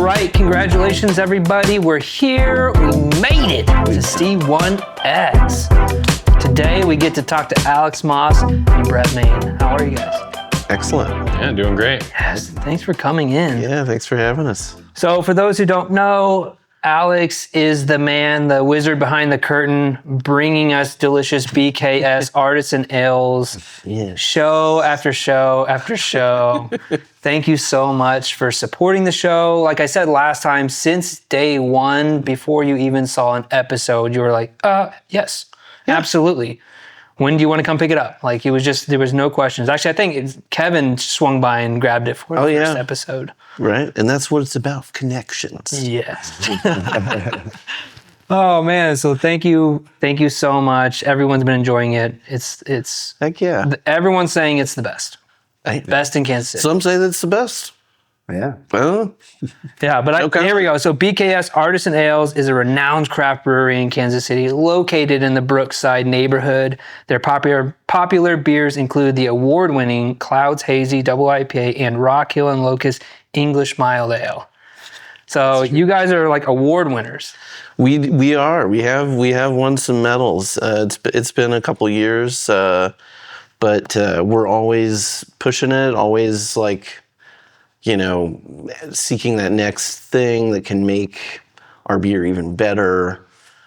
right, congratulations everybody. We're here. We made it to C1X. Today we get to talk to Alex Moss and Brett Main. How are you guys? Excellent. Yeah, doing great. Yes, thanks for coming in. Yeah, thanks for having us. So for those who don't know, Alex is the man, the wizard behind the curtain, bringing us delicious BKS Artisan ales, show after show after show. Thank you so much for supporting the show. Like I said last time, since day one, before you even saw an episode, you were like, yes, absolutely. When do you want to come pick it up? Like, it was just, there was no questions. Actually, I think Kevin swung by and grabbed it for the first episode. Right, and that's what it's about, connections. Yes. Oh man, so thank you so much. Everyone's been enjoying it. It's Heck yeah. Everyone's saying it's the best. Best in Kansas City. Some say that's the best. Yeah. Well, yeah, but here we go. So BKS Artisan Ales is a renowned craft brewery in Kansas City, located in the Brookside neighborhood. Their popular beers include the award-winning Clouds Hazy Double IPA and Rock Hill and Locust English Mild Ale. So you guys are like award winners. we are. We have won some medals. It's been a couple years, but we're always pushing it. Always like, seeking that next thing that can make our beer even better,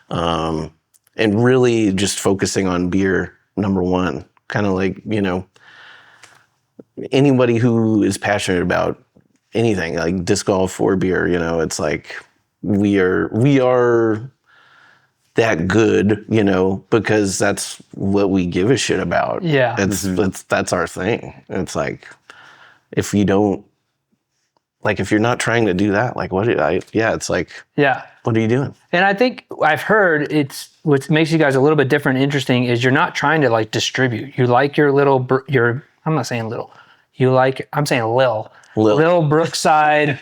and really just focusing on beer number one. Kind of like, anybody who is passionate about anything, like disc golf or beer, it's like we are that good, because that's what we give a shit about. Yeah. That's our thing. It's like, if you don't, like, if you're not trying to do that, like, it's like, what are you doing? And I think I've heard what makes you guys a little bit different and interesting is you're not trying to like distribute. You like your little, I'm not saying little, I'm saying Lil Brookside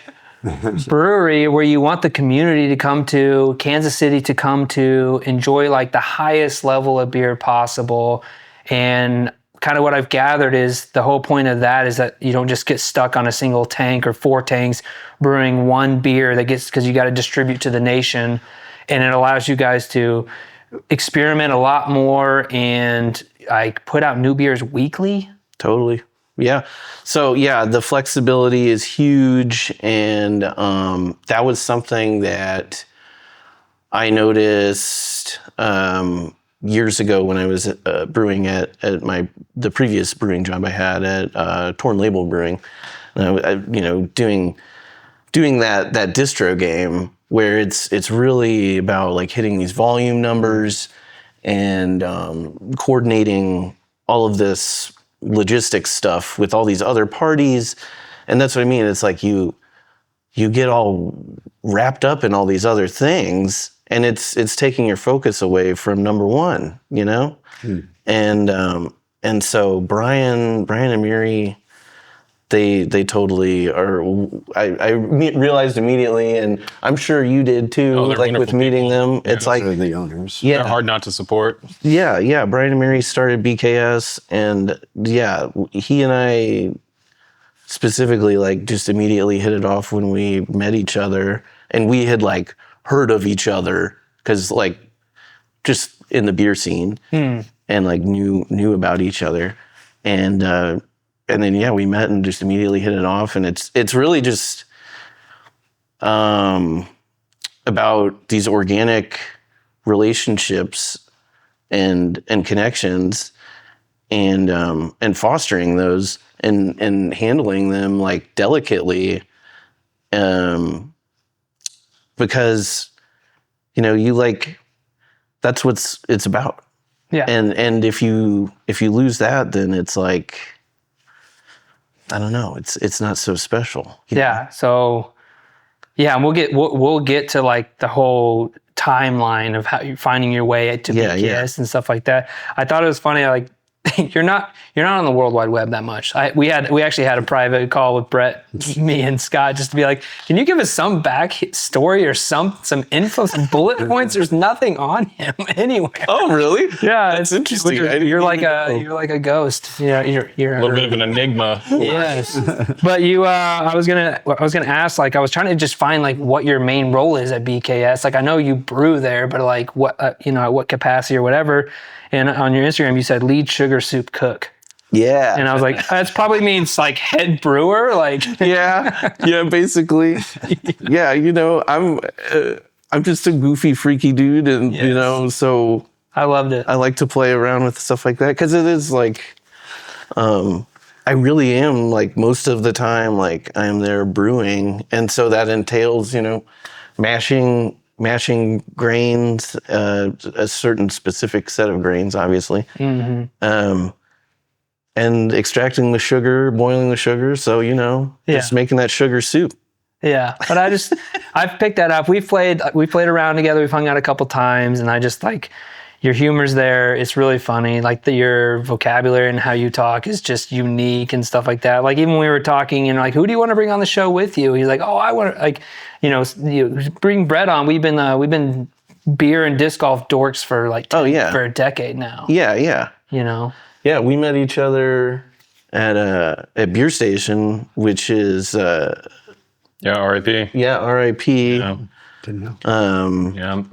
brewery where you want the community to come to, Kansas City to come to, enjoy like the highest level of beer possible. And kind of what I've gathered is the whole point of that is that you don't just get stuck on a single tank or 4 tanks brewing one beer because you got to distribute to the nation. And it allows you guys to experiment a lot more and like put out new beers weekly. Totally. Yeah. So the flexibility is huge. And that was something that I noticed years ago when I was brewing at the previous brewing job I had at Torn Label Brewing. I doing that distro game where it's really about like hitting these volume numbers and coordinating all of this logistics stuff with all these other parties. And that's what I mean. It's like you get all wrapped up in all these other things, and it's taking your focus away from number one, And so Brian and Miri, they totally are. I realized immediately, and I'm sure you did too. Like with meeting them, it's like the owners. They're hard not to support. Yeah. Brian and Miri started BKS, and he and I specifically like just immediately hit it off when we met each other, and we had like heard of each other because like just in the beer scene, and like knew about each other, and then we met and just immediately hit it off, and it's really just about these organic relationships and connections and fostering those and handling them like delicately, because you like, that's what it's about. Yeah. And if you lose that, then it's like, I don't know, it's not so special. Yeah. So and we'll get to like the whole timeline of how you're finding your way to BKS and stuff like that. I thought it was funny, like you're not on the World Wide Web that much. We actually had a private call with Brett, me and Scott, just to be like, can you give us some back story or some info, some bullet points? There's nothing on him anywhere. Oh, really? Yeah, That's interesting. You're like a ghost. Yeah, you're A little bit of an enigma. Yes. But I was gonna ask, like, I was trying to just find like what your main role is at BKS. Like, I know you brew there, but like what at what capacity or whatever. And on your Instagram, you said lead sugar soup cook. Yeah. And I was like, that probably means like head brewer, like. Yeah, basically. Yeah, I'm just a goofy, freaky dude, and so I loved it. I like to play around with stuff like that because it is like, I really am like most of the time like I'm there brewing, and so that entails mashing grains, a certain specific set of grains, obviously, and extracting the sugar, boiling the sugar. So just making that sugar soup. Yeah, but I've picked that up. We played around together. We've hung out a couple times, and I just like your humor's there. It's really funny. Like your vocabulary and how you talk is just unique and stuff like that. Like even when we were talking, like, who do you want to bring on the show with you? He's like, oh, I want to you bring Brett on. We've been beer and disc golf dorks for like for a decade now. Yeah. Yeah, we met each other at Beer Station, which is RIP. Yeah, RIP. Yeah. Didn't know. Yeah.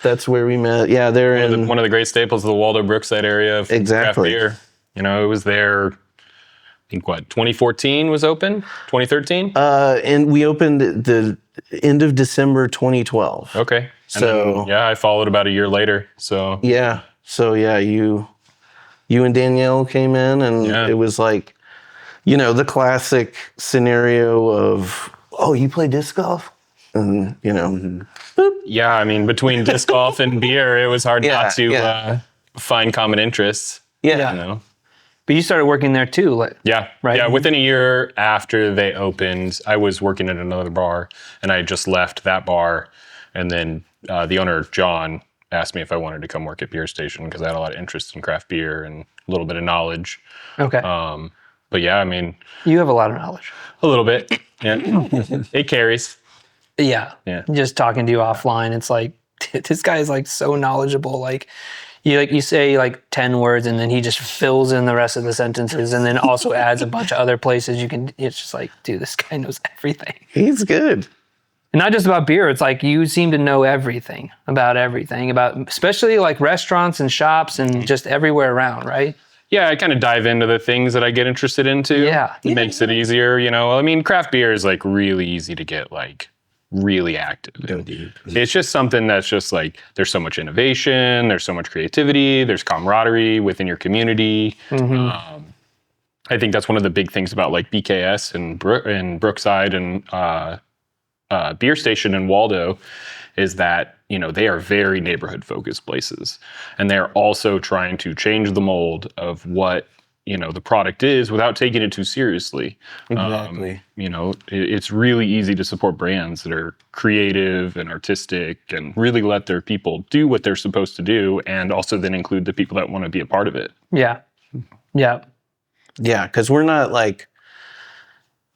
That's where we met. Yeah, they're One of the great staples of the Waldo Brookside area of craft beer. It was there, I think 2014 was open? 2013? And we opened the end of December 2012. Okay. So then, I followed about a year later. So yeah. You and Danielle came in, and it was like, the classic scenario of, oh, you play disc golf? And, yeah, I mean, between disc golf and beer, it was hard not to find common interests. Yeah. But you started working there too, right? Yeah, within a year after they opened, I was working at another bar, and I had just left that bar, and then the owner, John, asked me if I wanted to come work at Beer Station because I had a lot of interest in craft beer and a little bit of knowledge. Okay. But yeah, I mean, you have a lot of knowledge. A little bit. Yeah. It carries. Yeah. Just talking to you offline, it's like, this guy is like so knowledgeable. Like you say like 10 words and then he just fills in the rest of the sentences and then also adds a bunch of other places it's just like, dude, this guy knows everything. He's good. And not just about beer. It's like you seem to know everything, about especially like restaurants and shops and just everywhere around, right? Yeah, I kind of dive into the things that I get interested into. Yeah. It makes it easier, I mean, craft beer is like really easy to get like really active. It's just something that's just like, there's so much innovation, there's so much creativity, there's camaraderie within your community. I think that's one of the big things about like BKS and Brookside and Beer Station in Waldo is that, they are very neighborhood focused places. And they're also trying to change the mold of what, the product is without taking it too seriously. Exactly. It's really easy to support brands that are creative and artistic and really let their people do what they're supposed to do and also then include the people that want to be a part of it. Yeah. Yeah. Yeah, because we're not like,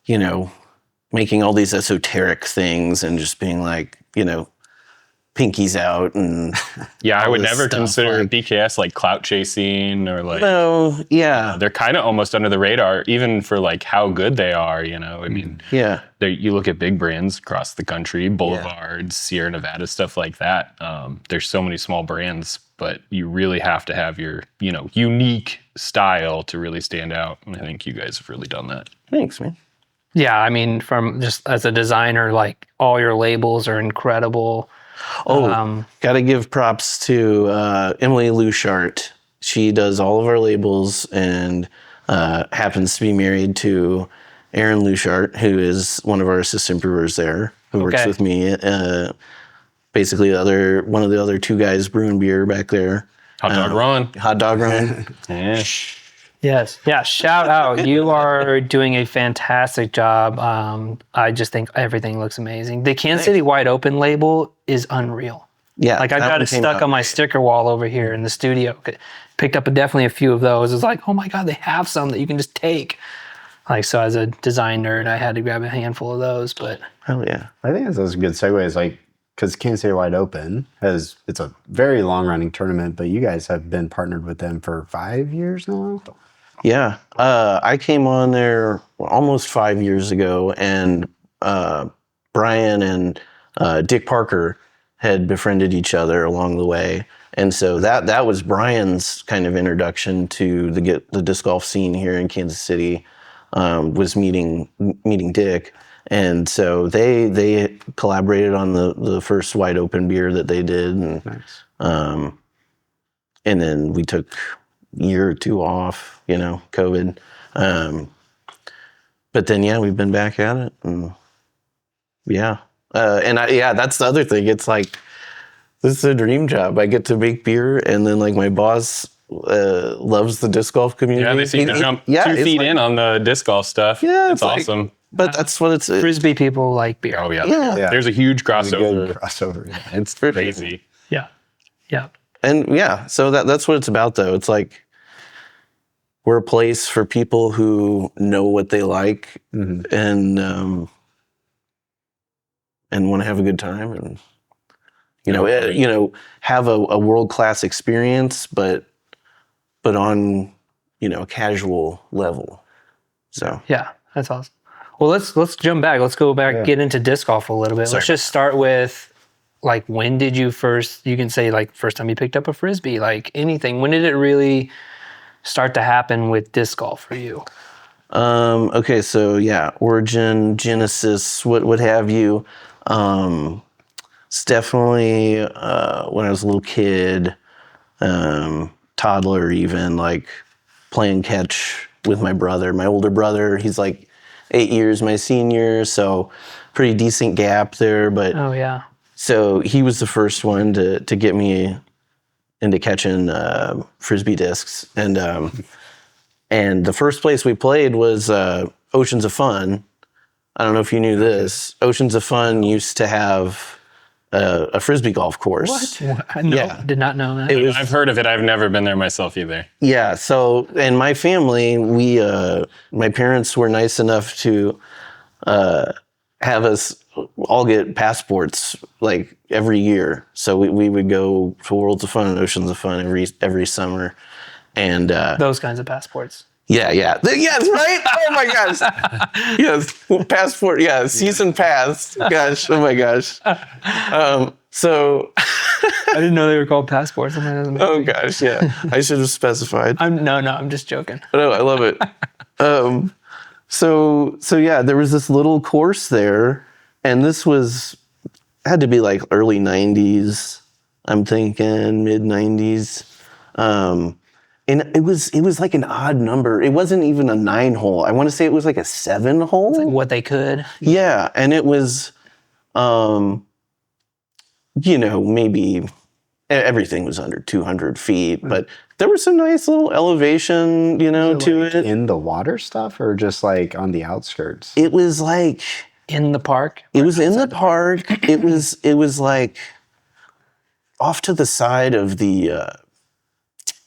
making all these esoteric things and just being like, pinkies out and I would never consider BKS like clout chasing or like they're kind of almost under the radar even for like how good they are, I mean, you look at big brands across the country, Boulevards, Sierra Nevada, stuff like that. There's so many small brands, but you really have to have your unique style to really stand out, and I think you guys have really done that. Thanks, man. Yeah, I mean, from just as a designer, like all your labels are incredible. Got to give props to Emily Luchart. She does all of our labels and happens to be married to Aaron Luchart, who is one of our assistant brewers there, who works with me. Basically, one of the other two guys brewing beer back there. Hot Dog Ron. Yeah. Yes. Yeah. Shout out. You are doing a fantastic job. I just think everything looks amazing. The Kansas City Wide Open label is unreal. Yeah. Like I've that got one it came stuck out on my great. sticker wall over here in the studio. Picked up definitely a few of those. It's like, oh my God, they have some that you can just take. Like, so as a design nerd, I had to grab a handful of those, but. Hell yeah. I think that's a good segue. Like, because Kansas City Wide Open it's a very long running tournament, but you guys have been partnered with them for 5 years now. Yeah. I came on there almost 5 years ago, and Brian and Dick Parker had befriended each other along the way. And so that was Brian's kind of introduction to the disc golf scene here in Kansas City, was meeting Dick. And so they collaborated on the first Wide Open beer that they did. And, Nice. and then we took a year or two off, COVID. But then, yeah, we've been back at it. And yeah. That's the other thing. It's like, this is a dream job. I get to make beer, and then like my boss loves the disc golf community. Yeah, they seem to jump 2 it's feet like- in on the disc golf stuff. Yeah, it's like- awesome. But that's what it's. Frisbee people like beer. Oh yeah. Yeah. There's a huge It's a good crossover. crossover. Yeah. It's crazy. Yeah. Yeah. And yeah, so that's what it's about, though. It's like we're a place for people who know what they like and want to have a good time and have a world-class experience, but on a casual level. So Yeah. That's awesome. Well, let's jump back. Let's go back, get into disc golf a little bit. Sorry. Let's just start with, like, when did you you can say, like, first time you picked up a Frisbee, like anything. When did it really start to happen with disc golf for you? okay, so yeah, origin, genesis, what have you. It's definitely when I was a little kid, toddler even, like playing catch with my brother. My older brother, he's like 8 years my senior, so pretty decent gap there. But Oh, yeah. so he was the first one to get me into catching Frisbee discs. And the first place we played was Oceans of Fun. I don't know if you knew this. Oceans of Fun used to have a Frisbee golf course. What? No, Yeah. did not know that. It was, I've heard of it. I've never been there myself either. yeah. So, in my family, my parents were nice enough to have us all get passports like every year. So we would go to Worlds of Fun and Oceans of Fun every summer. And Those kinds of passports. yeah. Yes, right? Oh my gosh. Yes. Passport. Yeah. Season pass. Gosh. Oh my gosh. So. I didn't know they were called passports. Oh gosh. Yeah. I should have specified. I'm just joking. No, I love it. So yeah, there was this little course there, and this had to be like early 90s. I'm thinking mid 90s. And it was like an odd number. It wasn't even a 9-hole. I want to say it was like a 7-hole. What they could. Yeah, and it was, maybe everything was under 200 feet, but there was some nice little elevation, to it. In the water stuff, or just like on the outskirts? It was like In the park. it was in the park. It was like off to the side of the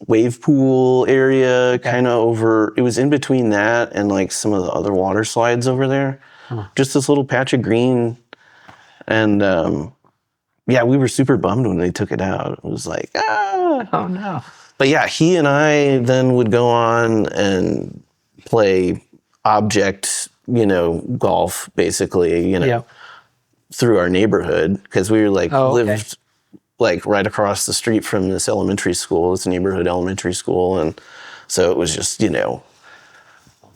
wave pool area, kind of over. It was in between that and like some of the other water slides over there. Just this little patch of green, and yeah, we were super bummed when they took it out. It was like, ah. Oh, no. But yeah, he and I then would go on and play object, golf, basically, Yeah. through our neighborhood, because we were like Oh, okay. lived like right across the street from this elementary school, this neighborhood elementary school, and so it was just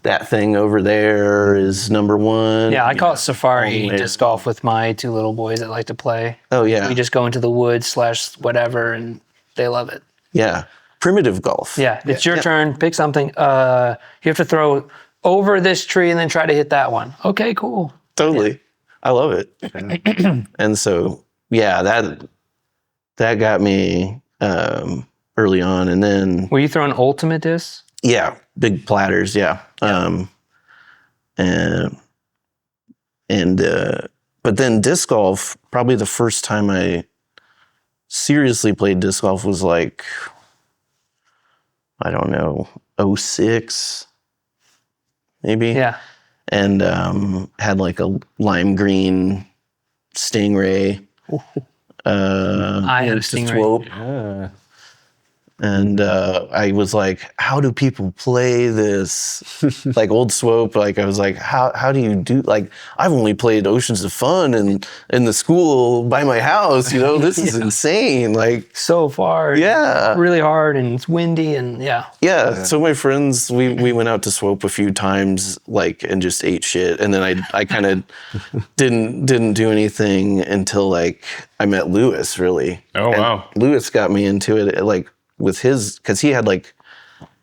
that thing over there is number one. Yeah, I call it safari disc golf with my 2 little boys that like to play. Oh yeah, We just go into the woods / whatever, and they love it. yeah, primitive golf. Yeah, it's your turn. Pick something. You have to throw over this tree and then try to hit that one. Okay, cool. Totally. I love it. And so yeah, that got me early on, and then Were you throwing ultimate discs? yeah, big platters, yeah. But then disc golf, probably the first time I seriously played disc golf was like, I don't know, '06 maybe. Yeah. And had like a lime green Stingray. I had a to Stingray. swope. Yeah. And I was like, how do people play this? Like old swope. Like I was like, how do you do? Like I've only played Oceans of Fun and in the school by my house. You know, this is insane. Like So far. yeah, Really hard and it's windy and yeah. yeah. So my friends, we went out to swope a few times, like and just ate shit. And then I kind of didn't do anything until like I met Lewis. Really. Oh, And wow. Lewis got me into it. Like. With his, because he had like,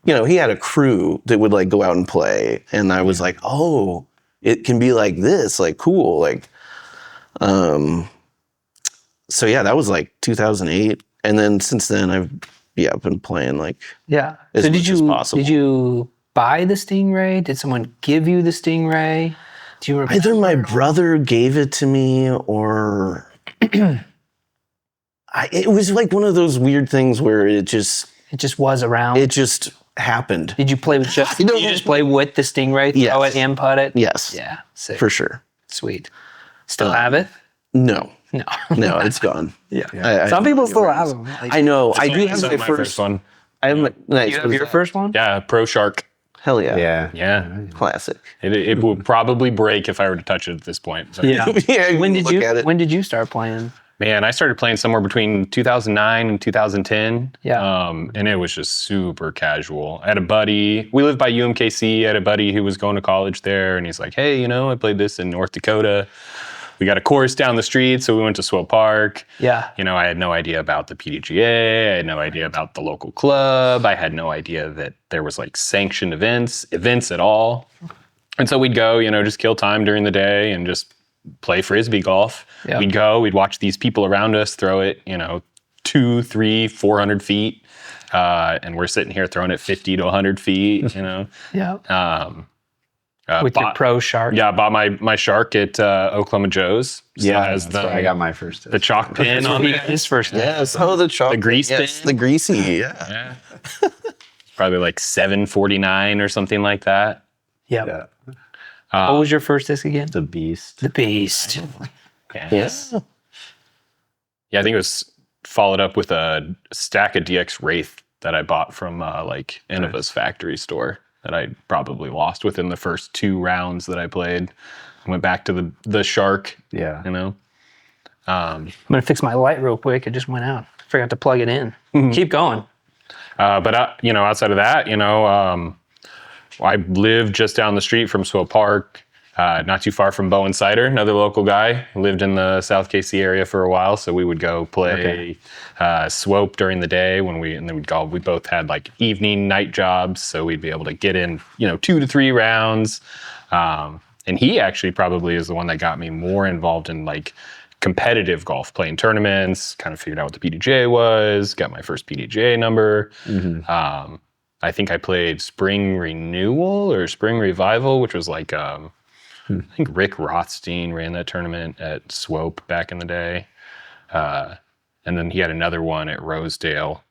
you know, he had a crew that would like go out and play, and I was like, oh, it can be like this, like cool, like, so yeah, that was like 2008, and then since then I've been playing like Yeah. as So much as possible. did you buy the Stingray? Did someone give you the Stingray? Do you remember? Either my brother gave it to me or. It was like one of those weird things where it just was around. happened. Did you play with did you just play with the Stingray? Yes. Throw it, input it? Yes. Yeah. Sick. For sure. Sweet. Still have it? No. No. No, it's gone. Yeah. Some people still have them. I know. I do have So my first one. I have my, nice. You have your first one? Yeah, Pro Shark. Hell yeah. Yeah. Yeah. Classic. It would probably break if I were to touch it at this point. So. Yeah. Yeah, When did look at it. you start playing? Man, I started playing somewhere between 2009 and 2010. Yeah. And it was just super casual. I had a buddy, we lived by UMKC. I had a buddy who was going to college there, and he's like, hey, you know, I played this in North Dakota. We got a course down the street, so we went to Swope Park. Yeah. You know, I had no idea about the PDGA. I had no idea about the local club. I had no idea that there was like sanctioned events at all. And so we'd go, you know, just kill time during the day and just play Frisbee golf. Yeah. We'd watch these people around us throw it, you know, 200, 300, 400 feet. And we're sitting here throwing it 50 to 100 feet, you know. Yeah. With your Pro Shark. Yeah, I bought my Shark at Oklahoma Joe's. So Yeah, it has that's where I got my first. the chalk pin on it. His first name. Yes. Oh, the chocolate. The grease yes, pin? the greasy. Yeah. Yeah. Probably like $7.49 or something like that. Yep. Yeah. What was your first disc again? The Beast. The Beast. Yes. Yeah, I think it was followed up with a stack of DX Wraith that I bought from like Innova's factory store that I probably lost within the first 2 rounds that I played. I went back to the Shark, Yeah. you know. I'm gonna fix my light real quick. It just went out. Forgot to plug it in. Keep going. But you know, outside of that, you know, I lived just down the street from Swope Park, not too far from Bowen Cider, another local guy. Lived in the South KC area for a while, so we would go play Swope during the day and then we'd go. We both had like evening, night jobs, so we'd be able to get in, you know, 2 to 3 rounds. And he actually probably is the one that got me more involved in like competitive golf, playing tournaments. Kind of figured out what the PDGA was. Got my first PDGA number. I think I played Spring Renewal or Spring Revival, which was like, I think Rick Rothstein ran that tournament at Swope back in the day. And then he had another one at Rosedale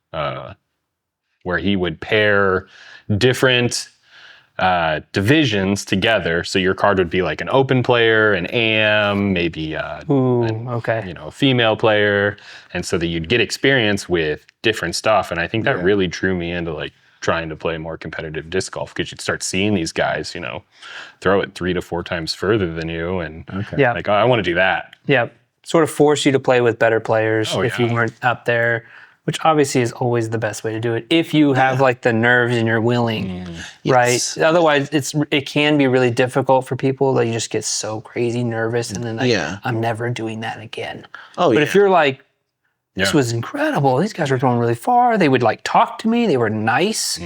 where he would pair different divisions together. So your card would be like an open player, an AM, maybe Okay. you know, a female player. And so that you'd get experience with different stuff. And I think that really drew me into like trying to play more competitive disc golf, because you'd start seeing these guys, you know, throw it 3 to 4 times further than you. And Yeah. like, oh, I want to do that. Yeah. Sort of force you to play with better players Oh, if yeah. you weren't up there, which obviously is always the best way to do it. If you have like the nerves and you're willing, right? Yes. Otherwise, it can be really difficult for people that you just get so crazy nervous and then like, Yeah. I'm never doing that again. Oh, But yeah. if you're like, this Yeah. was incredible. These guys were throwing really far. They would like talk to me. They were nice.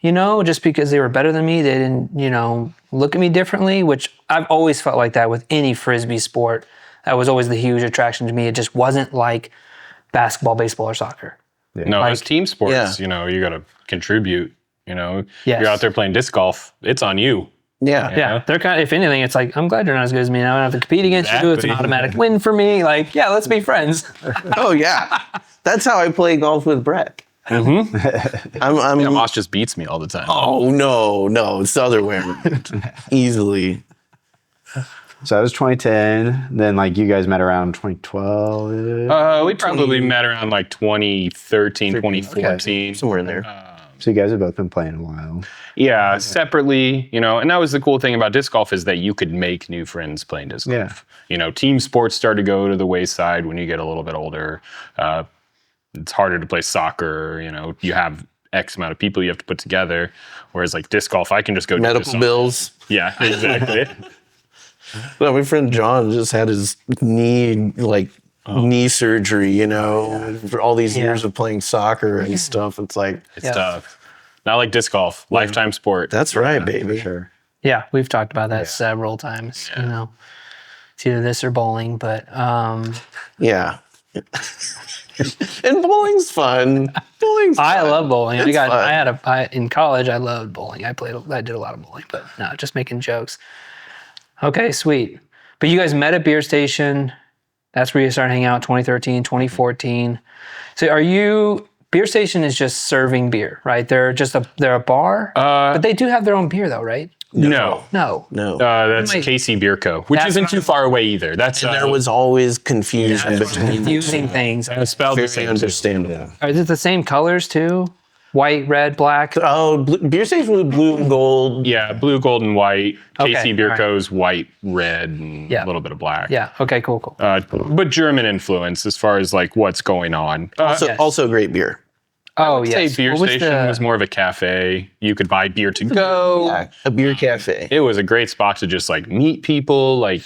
You know, just because they were better than me, they didn't, you know, look at me differently, which I've always felt like that with any Frisbee sport. That was always the huge attraction to me. It just wasn't like basketball, baseball, or soccer. No, as team sports, Yeah. you know, you got to contribute, you know. Yes. You're out there playing disc golf, it's on you. Yeah. Yeah, they're kind of, if anything, it's like, I'm glad you're not as good as me. I don't have to compete against you. It's an automatic win for me. Like, yeah, let's be friends. Oh yeah. That's how I play golf with Brett. I'm Yeah, Moss just beats me all the time. Oh no, it's the other way around. Easily. So that was 2010. Then like you guys met around 2012. We probably met around like 2013, 2014. Okay. Somewhere in there. So you guys have both been playing a while. Yeah, separately, you know, and that was the cool thing about disc golf is that you could make new friends playing disc golf. Yeah. You know, team sports start to go to the wayside when you get a little bit older. It's harder to play soccer. You know, you have X amount of people you have to put together. Whereas like disc golf, I can just go Medical bills. Yeah, exactly. Well, my friend John just had his knee surgery, you know, for all these years of playing soccer and stuff. It's like, It's tough. Not like disc golf, lifetime sport. that's right, baby. For sure. Yeah, we've talked about that several times. You know, it's either this or bowling, but Yeah. And bowling's fun. I love bowling. It's fun. In college, I loved bowling. I did a lot of bowling, but no, just making jokes. Okay, sweet. But you guys met at Beer Station. That's where you started hanging out 2013, 2014. So Beer Station is just serving beer, right? They're a bar, but they do have their own beer though, right? No. No. That's KC Beer Co., which That's isn't not- too far away either. That's And there was always confusion between Confusing things. spelled the very same. understandable. Is it the same colors too? White, red, black? Oh, Beer Station was blue and gold. Yeah, blue, gold, and white. Okay, KC Beer all right. Co.'s white, red, and a little bit of black. Yeah. Okay, cool. But German influence as far as like what's going on. Also great beer. Oh, I'd yes. say Beer What was Station was more of a cafe. You could buy beer to go. Yeah, a beer cafe. It was a great spot to just like meet people, like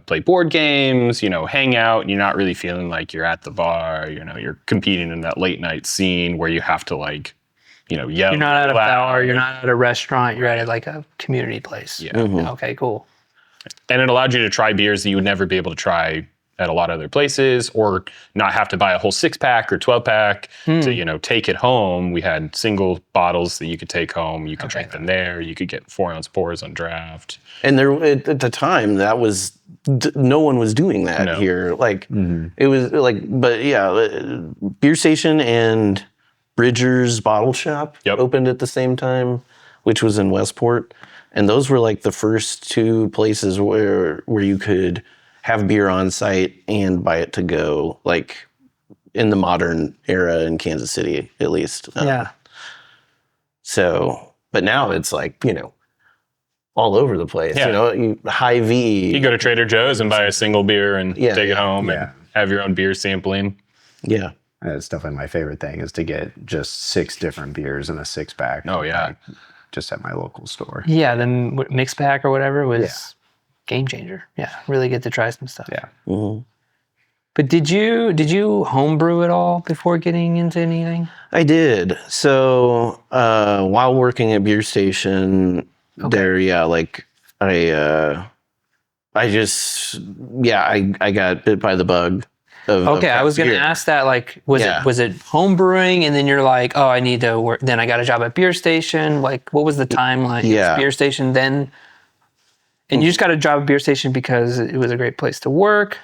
play board games, you know, hang out. And you're not really feeling like you're at the bar. You know, you're competing in that late night scene where you have to like, you know, yell. You're not at a loud. bar, you're not at a restaurant, you're at like a community place. Yeah. Mm-hmm. Okay, cool. And it allowed you to try beers that you would never be able to try at a lot of other places, or not have to buy a whole 6-pack or 12-pack to, you know, take it home. We had single bottles that you could take home. You could drink them there. You could get 4-ounce pours on draft. And there at the time that was no one was doing that here. Like it was like, but yeah, Beer Station and Bridger's Bottle Shop opened at the same time, which was in Westport, and those were like the first two places where you could have beer on site and buy it to go, like in the modern era in Kansas City, at least. Yeah. So, but now it's like, you know, all over the place. Yeah. You know, Hy-Vee. You go to Trader Joe's and buy a single beer and Yeah. take it home Yeah. and have your own beer sampling. Yeah. That's definitely my favorite thing is to get just 6 different beers in a 6-pack. Oh, yeah. Just at my local store. Yeah, the mix pack or whatever was game changer. Yeah, really get to try some stuff. Yeah. Mhm. But did you homebrew at all before getting into anything? I did. So while working at Beer Station, I got bit by the bug. Okay, I was going to ask that. Like, was it home brewing, and then you're like, oh, I need to work. Then I got a job at Beer Station. Like, what was the timeline? Yeah. Beer Station, then, and you just got a job at Beer Station because it was a great place to work.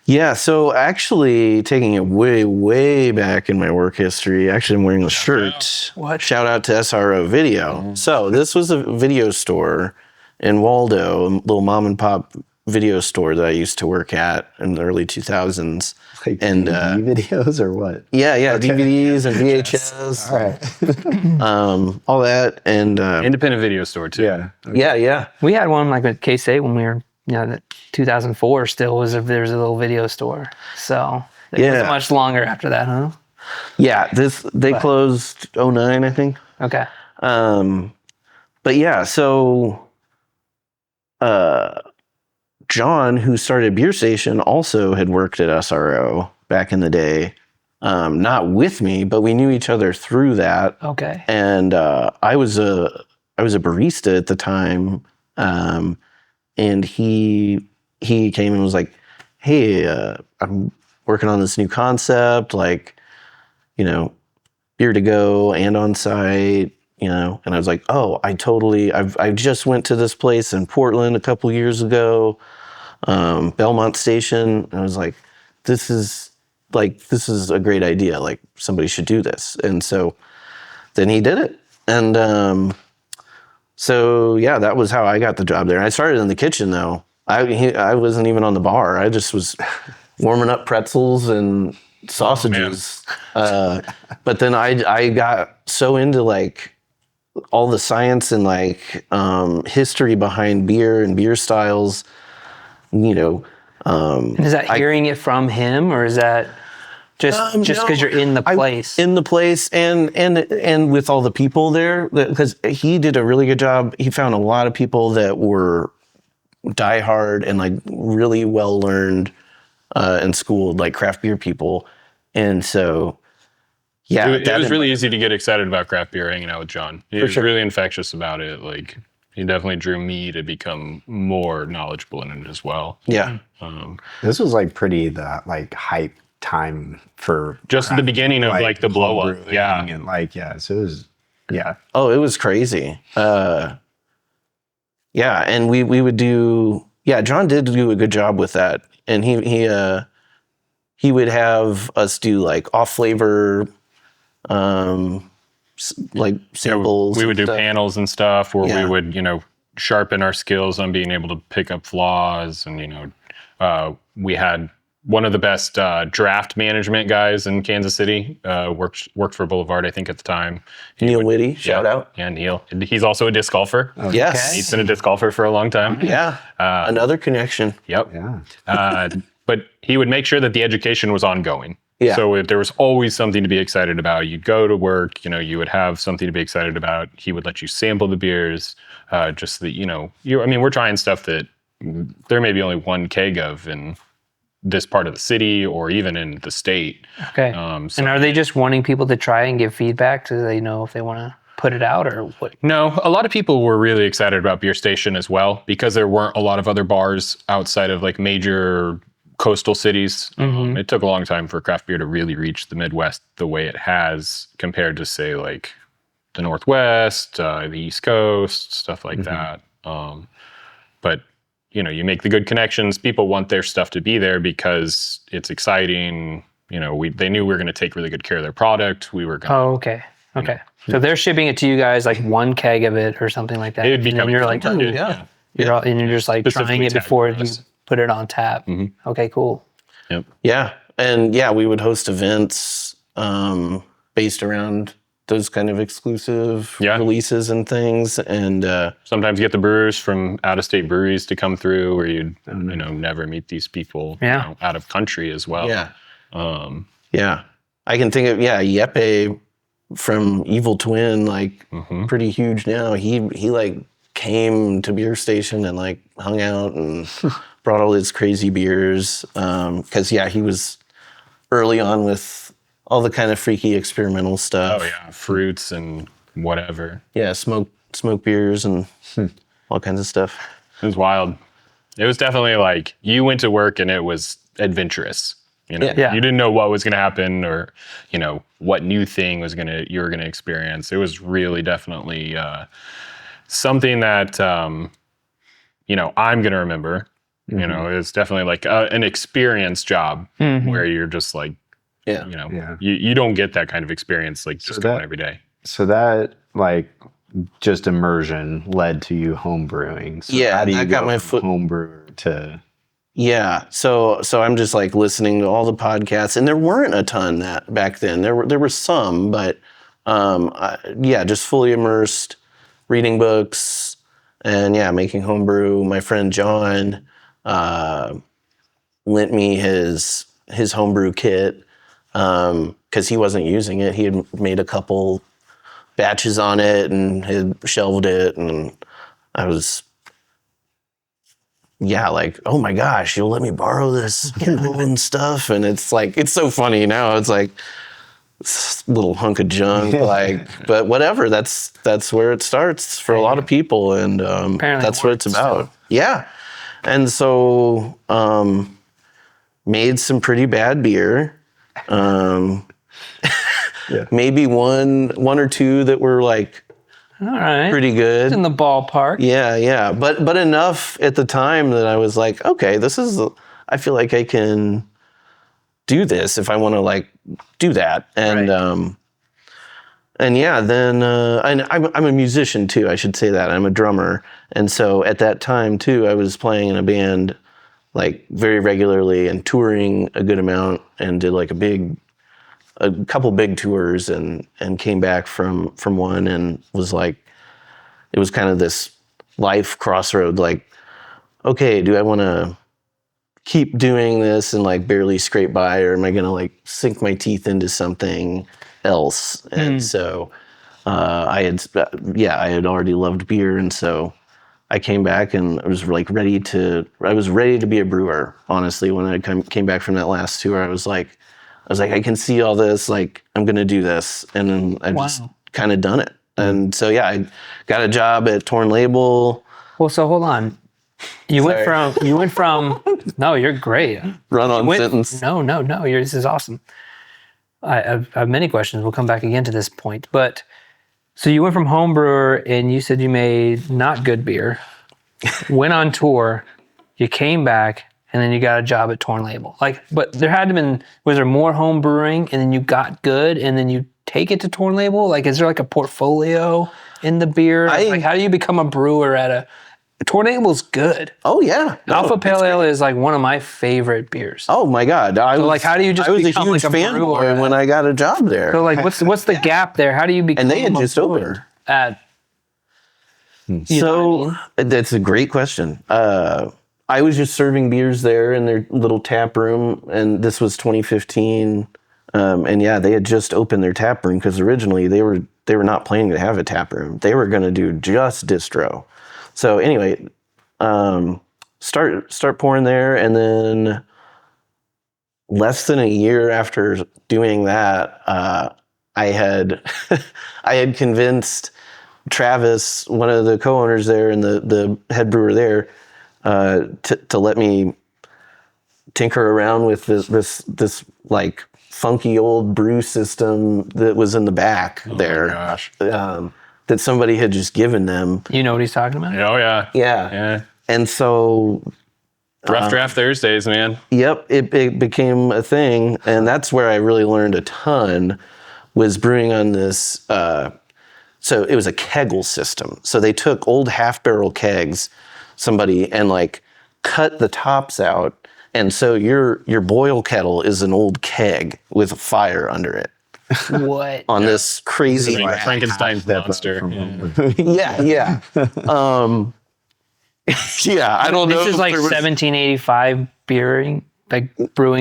Yeah, so actually taking it way, way back in my work history, actually I'm wearing a shirt. What? Shout out to SRO Video. So this was a video store in Waldo, a little mom and pop video store that I used to work at in the early 2000s. Like And, TV videos or what? Yeah, DVDs and VHS, All right. all that. And Independent video store, too. yeah. We had one like at K-State when we were, that 2004 still was there was a little video store. So it wasn't much longer after that, huh? Yeah, they closed 09, I think. Okay. But yeah, so John, who started Beer Station, also had worked at SRO back in the day. Not with me, but we knew each other through that. Okay. And I was a barista at the time, and he came and was like, "Hey, I'm working on this new concept, like, you know, beer to go and on site. you know, and I was like, oh, I just went to this place in Portland a couple years ago, Belmont Station. And I was like, this is a great idea. Like, somebody should do this. And so then he did it. And so yeah, that was how I got the job there. I started in the kitchen though. I wasn't even on the bar. I just was warming up pretzels and sausages. But then I got so into like all the science and like history behind beer and beer styles, you know. And is that hearing it from him, or is that just because you're in the place? In the place and with all the people there, because he did a really good job. He found a lot of people that were diehard and like really well learned and schooled, like craft beer people. And so, yeah, it was really easy to get excited about craft beer hanging out with John. He was really infectious about it. Like, he definitely drew me to become more knowledgeable in it as well. Yeah. This was like the hype time for just the beginning of like the blow up. Yeah. And so it was, Oh, it was crazy. Yeah. And we would do, John did do a good job with that. And he would have us do like off flavor, like samples. We would do panels and stuff where we would, you know, sharpen our skills on being able to pick up flaws. And, you know, we had one of the best draft management guys in Kansas City, worked for Boulevard, I think, at the time. Neil Whitty, shout out. Yeah, Neil. He's also a disc golfer. Okay. Yes. He's been a disc golfer for a long time. Yeah. Another connection. Yep. Yeah. But he would make sure that the education was ongoing. Yeah. So if there was always something to be excited about, you'd go to work, you know, you would have something to be excited about. He would let you sample the beers, just so that, you know, we're trying stuff that there may be only one keg of in this part of the city or even in the state. Okay. And are they just wanting people to try and give feedback so they know if they want to put it out or what? No, a lot of people were really excited about Beer Station as well because there weren't a lot of other bars outside of like major coastal cities. It took a long time for craft beer to really reach the Midwest the way it has compared to, say, like the Northwest, the East Coast, stuff like that. But, you know, you make the good connections. People want their stuff to be there because it's exciting. You know, they knew we were going to take really good care of their product. We were going to... Oh, okay. Okay. So they're shipping it to you guys, like one keg of it or something like that. It would be and then you're like, and you're just like trying it before you put it on tap. Okay, cool. Yep. Yeah. And yeah, we would host events based around those kind of exclusive releases and things. And sometimes get the brewers from out-of-state breweries to come through where you'd, you know, never meet these people you know, out of country as well. Yeah. Yeah. I can think of, Yeppe from Evil Twin, like pretty huge now. He like came to Beer Station and like hung out and brought all his crazy beers. Cause he was early on with all the kind of freaky experimental stuff. Oh yeah. Fruits and whatever. Yeah. Smoke beers and all kinds of stuff. It was wild. It was definitely like you went to work and it was adventurous. You know, you didn't know what was going to happen or, you know, what new thing you were going to experience. It was really definitely something that, you know, I'm going to remember. You know, it's definitely like an experience job where you're just like, you know, you don't get that kind of experience like just going every day. So that like just immersion led to you home brewing. So how do you got my from home brewer to... Yeah, so I'm just like listening to all the podcasts, and there weren't a ton that back then. There were some, but just fully immersed, reading books, and making homebrew. My friend John lent me his homebrew kit because he wasn't using it. He had made a couple batches on it and had shelved it, and I was. Like, oh my gosh, you'll let me borrow this and stuff. And it's like, it's so funny now. It's like this little hunk of junk, but whatever. That's where it starts for a lot of people. And that's what it's about. Yeah. And so made some pretty bad beer. Maybe one or two that were like All right. pretty good. It's in the ballpark. Yeah. But enough at the time that I was like, okay, I feel like I can do this if I want to like do that. And Right. and yeah, then and I'm a musician too. I should say that I'm a drummer, and so at that time too, I was playing in a band like very regularly and touring a good amount, and did like a couple big tours, and came back from one, and was like, it was kind of this life crossroad. Like, okay, do I want to keep doing this and like barely scrape by, or am I gonna like sink my teeth into something else? And so I had already loved beer, and so I came back and I was like ready to be a brewer. Honestly, when I came back from that last tour, I was like, I can see all this, like I'm gonna do this, and then I just kind of done it. And so yeah, I got a job at Torn Label. Well, so hold on. You went from. No, you're great. Run-on sentence. No. This is awesome. I have many questions. We'll come back again to this point. But so you went from home brewer, and you said you made not good beer. Went on tour. You came back, and then you got a job at Torn Label. Like, but there had to been. Was there more home brewing, and then you got good, and then you take it to Torn Label? Like, is there like a portfolio in the beer? Like, how do you become a brewer at a Torn Label's good. Oh yeah, Alpha Pale Ale is like one of my favorite beers. Oh my God! I was how do you just I was a become huge like a brewer fanboy when I got a job there. So like, what's the gap there? How do you become? And they had a just brewer opened. At. So that's a great question. I was just serving beers there in their little tap room, and this was 2015. And yeah, they had just opened their tap room because originally they were not planning to have a tap room. They were going to do just distro. So anyway, start pouring there, and then less than a year after doing that, I had I had convinced Travis, one of the co-owners there and the head brewer there, to let me tinker around with this like funky old brew system that was in the back there. My gosh. That somebody had just given them. You know what he's talking about? Oh yeah. Yeah. And so Rough Draft Thursdays, man. Yep, it became a thing, and that's where I really learned a ton, was brewing on this. So it was a kegel system. So they took old half-barrel kegs, and like cut the tops out, and so your boil kettle is an old keg with a fire under it. What? On this crazy Frankenstein's monster. Yeah. Yeah, I don't know. This is like 1785 brewing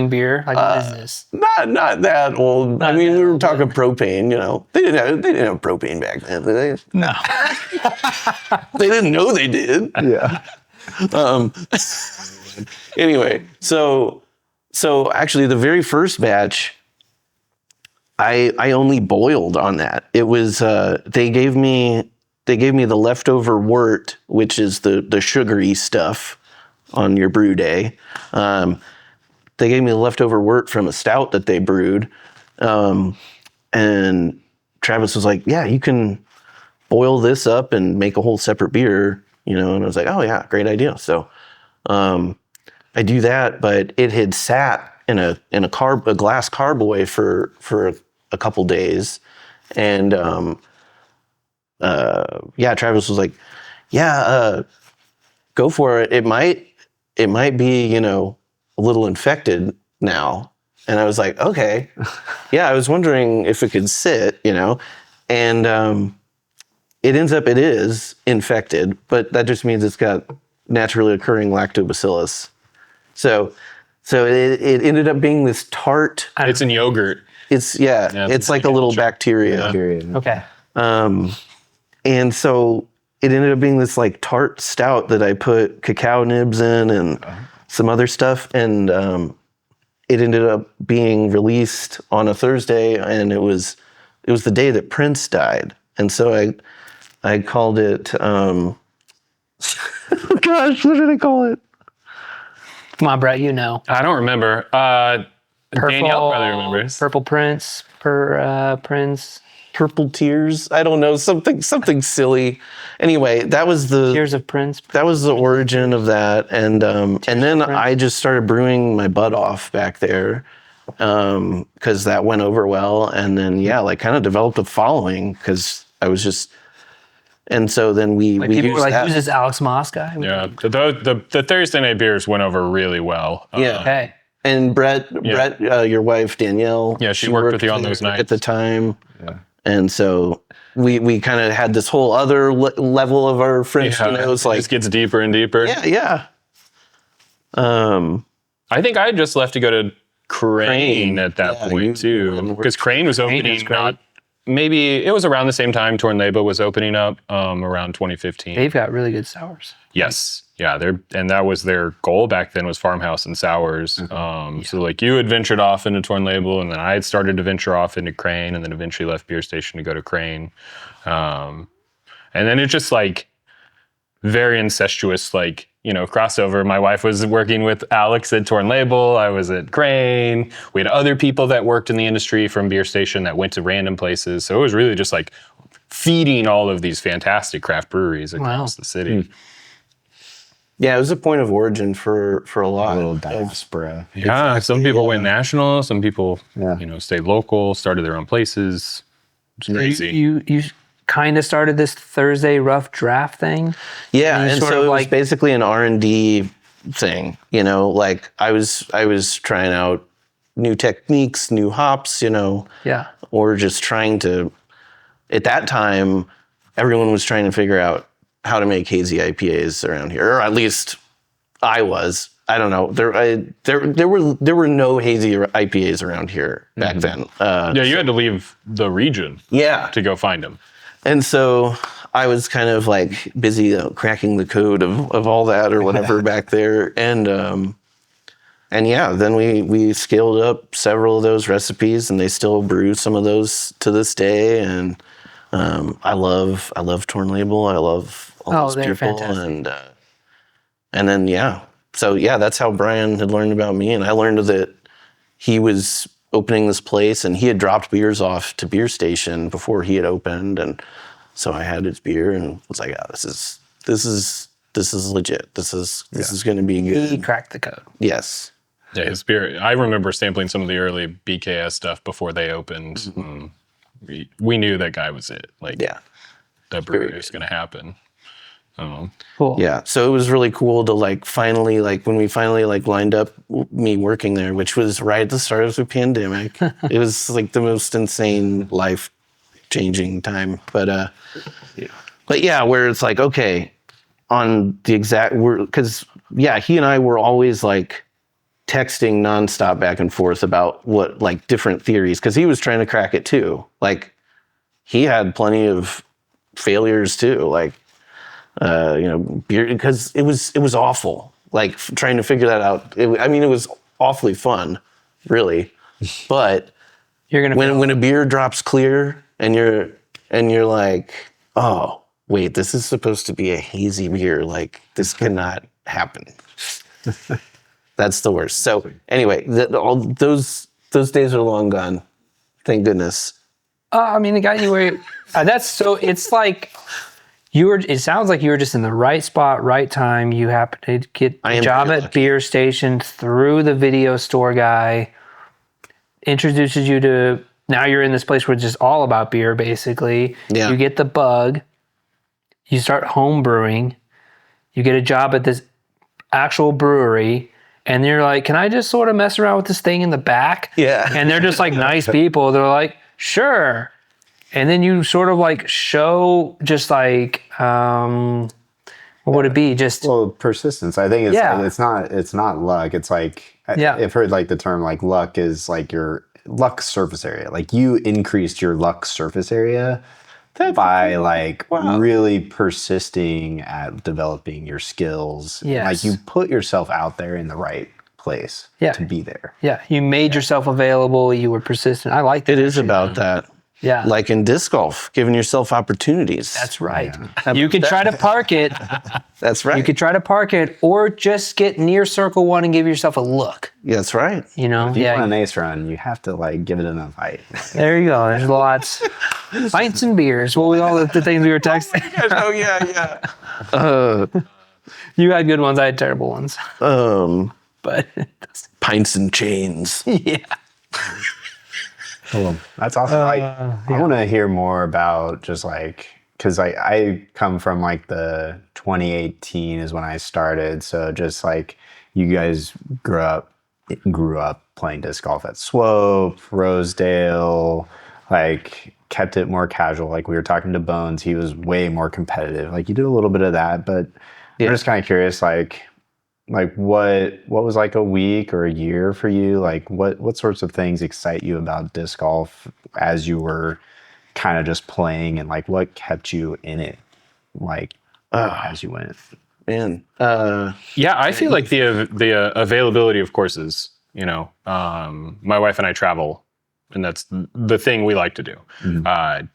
beer. Like, what is this? Not that old. I mean, we were talking propane. They didn't have propane back then. Did they? No. They didn't know they did. Yeah. Anyway, so actually, the very first batch, I only boiled on that. It was they gave me the leftover wort, which is the sugary stuff on your brew day. They gave me the leftover wort from a stout that they brewed, and Travis was like, "Yeah, you can boil this up and make a whole separate beer." And I was like, "Oh yeah, great idea." So I do that, but it had sat in a glass carboy for a couple days, and Travis was like, "Yeah, go for it. It might be a little infected now." And I was like, "Okay, yeah." I was wondering if it could sit, and it ends up it is infected, but that just means it's got naturally occurring lactobacillus. So it ended up being this tart. It's in yogurt. It's like a little bacteria. Okay. And so it ended up being this like tart stout that I put cacao nibs in and some other stuff, and it ended up being released on a Thursday, and it was the day that Prince died, and so I called it. Oh gosh, what did I call it? Come on, Brett. You know. I don't remember. Danielle probably remembers. Purple Prince, Prince. Purple Tears. I don't know, something silly. Anyway, that was the Tears of Prince. that was the origin of that, and then I just started brewing my butt off back there, because that went over well, and then like kind of developed a following because I was just, and so then we People were used that. who's this Alex Moss guy? Yeah, the Thursday night beers went over really well. Okay. And Brett, your wife Danielle, Yeah, she worked with you on those nights at the time. Yeah. And so we kind of had this whole other level of our friendship. Yeah, It was it like, just gets deeper and deeper. yeah. I think I had just left to go to Crane at that point too, because Crane was opening. Maybe it was around the same time Torn Label was opening up, around 2015. They've got really good sours. Yes. Yeah, and that was their goal back then, was farmhouse and sours. So like you had ventured off into Torn Label, and then I had started to venture off into Crane, and then eventually left Beer Station to go to Crane. And then it's just like very incestuous, like, crossover. My wife was working with Alex at Torn Label. I was at Crane. We had other people that worked in the industry from Beer Station that went to random places. So it was really just like feeding all of these fantastic craft breweries across the city. Yeah, it was a point of origin for a lot. A little diaspora. Yeah, some people went national. Some people, stayed local, started their own places. It's crazy. You kind of started this Thursday rough draft thing. Yeah, and sort so of it was basically an R&D thing. Like I was trying out new techniques, new hops, or just trying to. At that time, everyone was trying to figure out how to make hazy IPAs around here, or at least I was. I don't know. There were no hazy IPAs around here back then. You had to leave the region to go find them. And so I was kind of like busy cracking the code of all that or whatever back there. And then we scaled up several of those recipes, and they still brew some of those to this day. And I love Torn Label. I love all those people. Fantastic. And then so that's how Brian had learned about me, and I learned that he was opening this place, and he had dropped beers off to Beer Station before he had opened, and so I had his beer and was like, this is legit. This is going to be good. He cracked the code. Yes. Yeah, his beer. I remember sampling some of the early BKS stuff before they opened. Mm-hmm. We knew that guy was it. That brewery was going to happen. Cool. Yeah, so it was really cool to when we finally lined up me working there, which was right at the start of the pandemic. It was the most insane, life-changing time. But where it's okay, on the exact because he and I were always texting nonstop back and forth about what different theories, because he was trying to crack it too. He had plenty of failures too, beer, because it was awful. Trying to figure that out. It was awfully fun, really. But when a beer drops clear and you're like, oh wait, this is supposed to be a hazy beer. This cannot happen. That's the worst. So anyway, all those days are long gone. Thank goodness. It got you where that's so. It's it sounds like you were just in the right spot, right time. You happened to get a job at Beer Station through the video store guy. Introduces you to, now you're in this place where it's just all about beer, basically. Yeah. You get the bug. You start home brewing. You get a job at this actual brewery. And you're like, can I just sort of mess around with this thing in the back? Yeah. And they're just nice people. They're like, sure. And then you sort of show just what would it be? Just persistence. I think it's not luck. It's I've heard the term luck is your luck surface area. You increased your luck surface area by really persisting at developing your skills. Yes. You put yourself out there in the right place to be there. Yeah. You made yourself available. You were persistent. I like that. It is about that. Yeah. Like in disc golf, giving yourself opportunities. That's right. You could try to park it. That's right. You could try to park it, or just get near circle one and give yourself a look. That's right. You know, If you want an ace run, you have to like give it enough height. There you go. There's lots. Pints and beers. What was all the things we were texting? Oh yeah. You had good ones. I had terrible ones. But Pints and chains. yeah. Cool. That's awesome. I want to hear more about just like, because I come from like the 2018 is when I started. So just like you guys grew up playing disc golf at Swope, Rosedale, like kept it more casual. Like we were talking to Bones, he was way more competitive. Like you did a little bit of that, but I'm just kind of curious, like what was like a week or a year for you? Like what sorts of things excite you about disc golf as you were kind of just playing, and like what kept you in it like as you went? Man. Yeah, I feel like the availability of courses, you know, my wife and I travel, and that's the thing we like to do.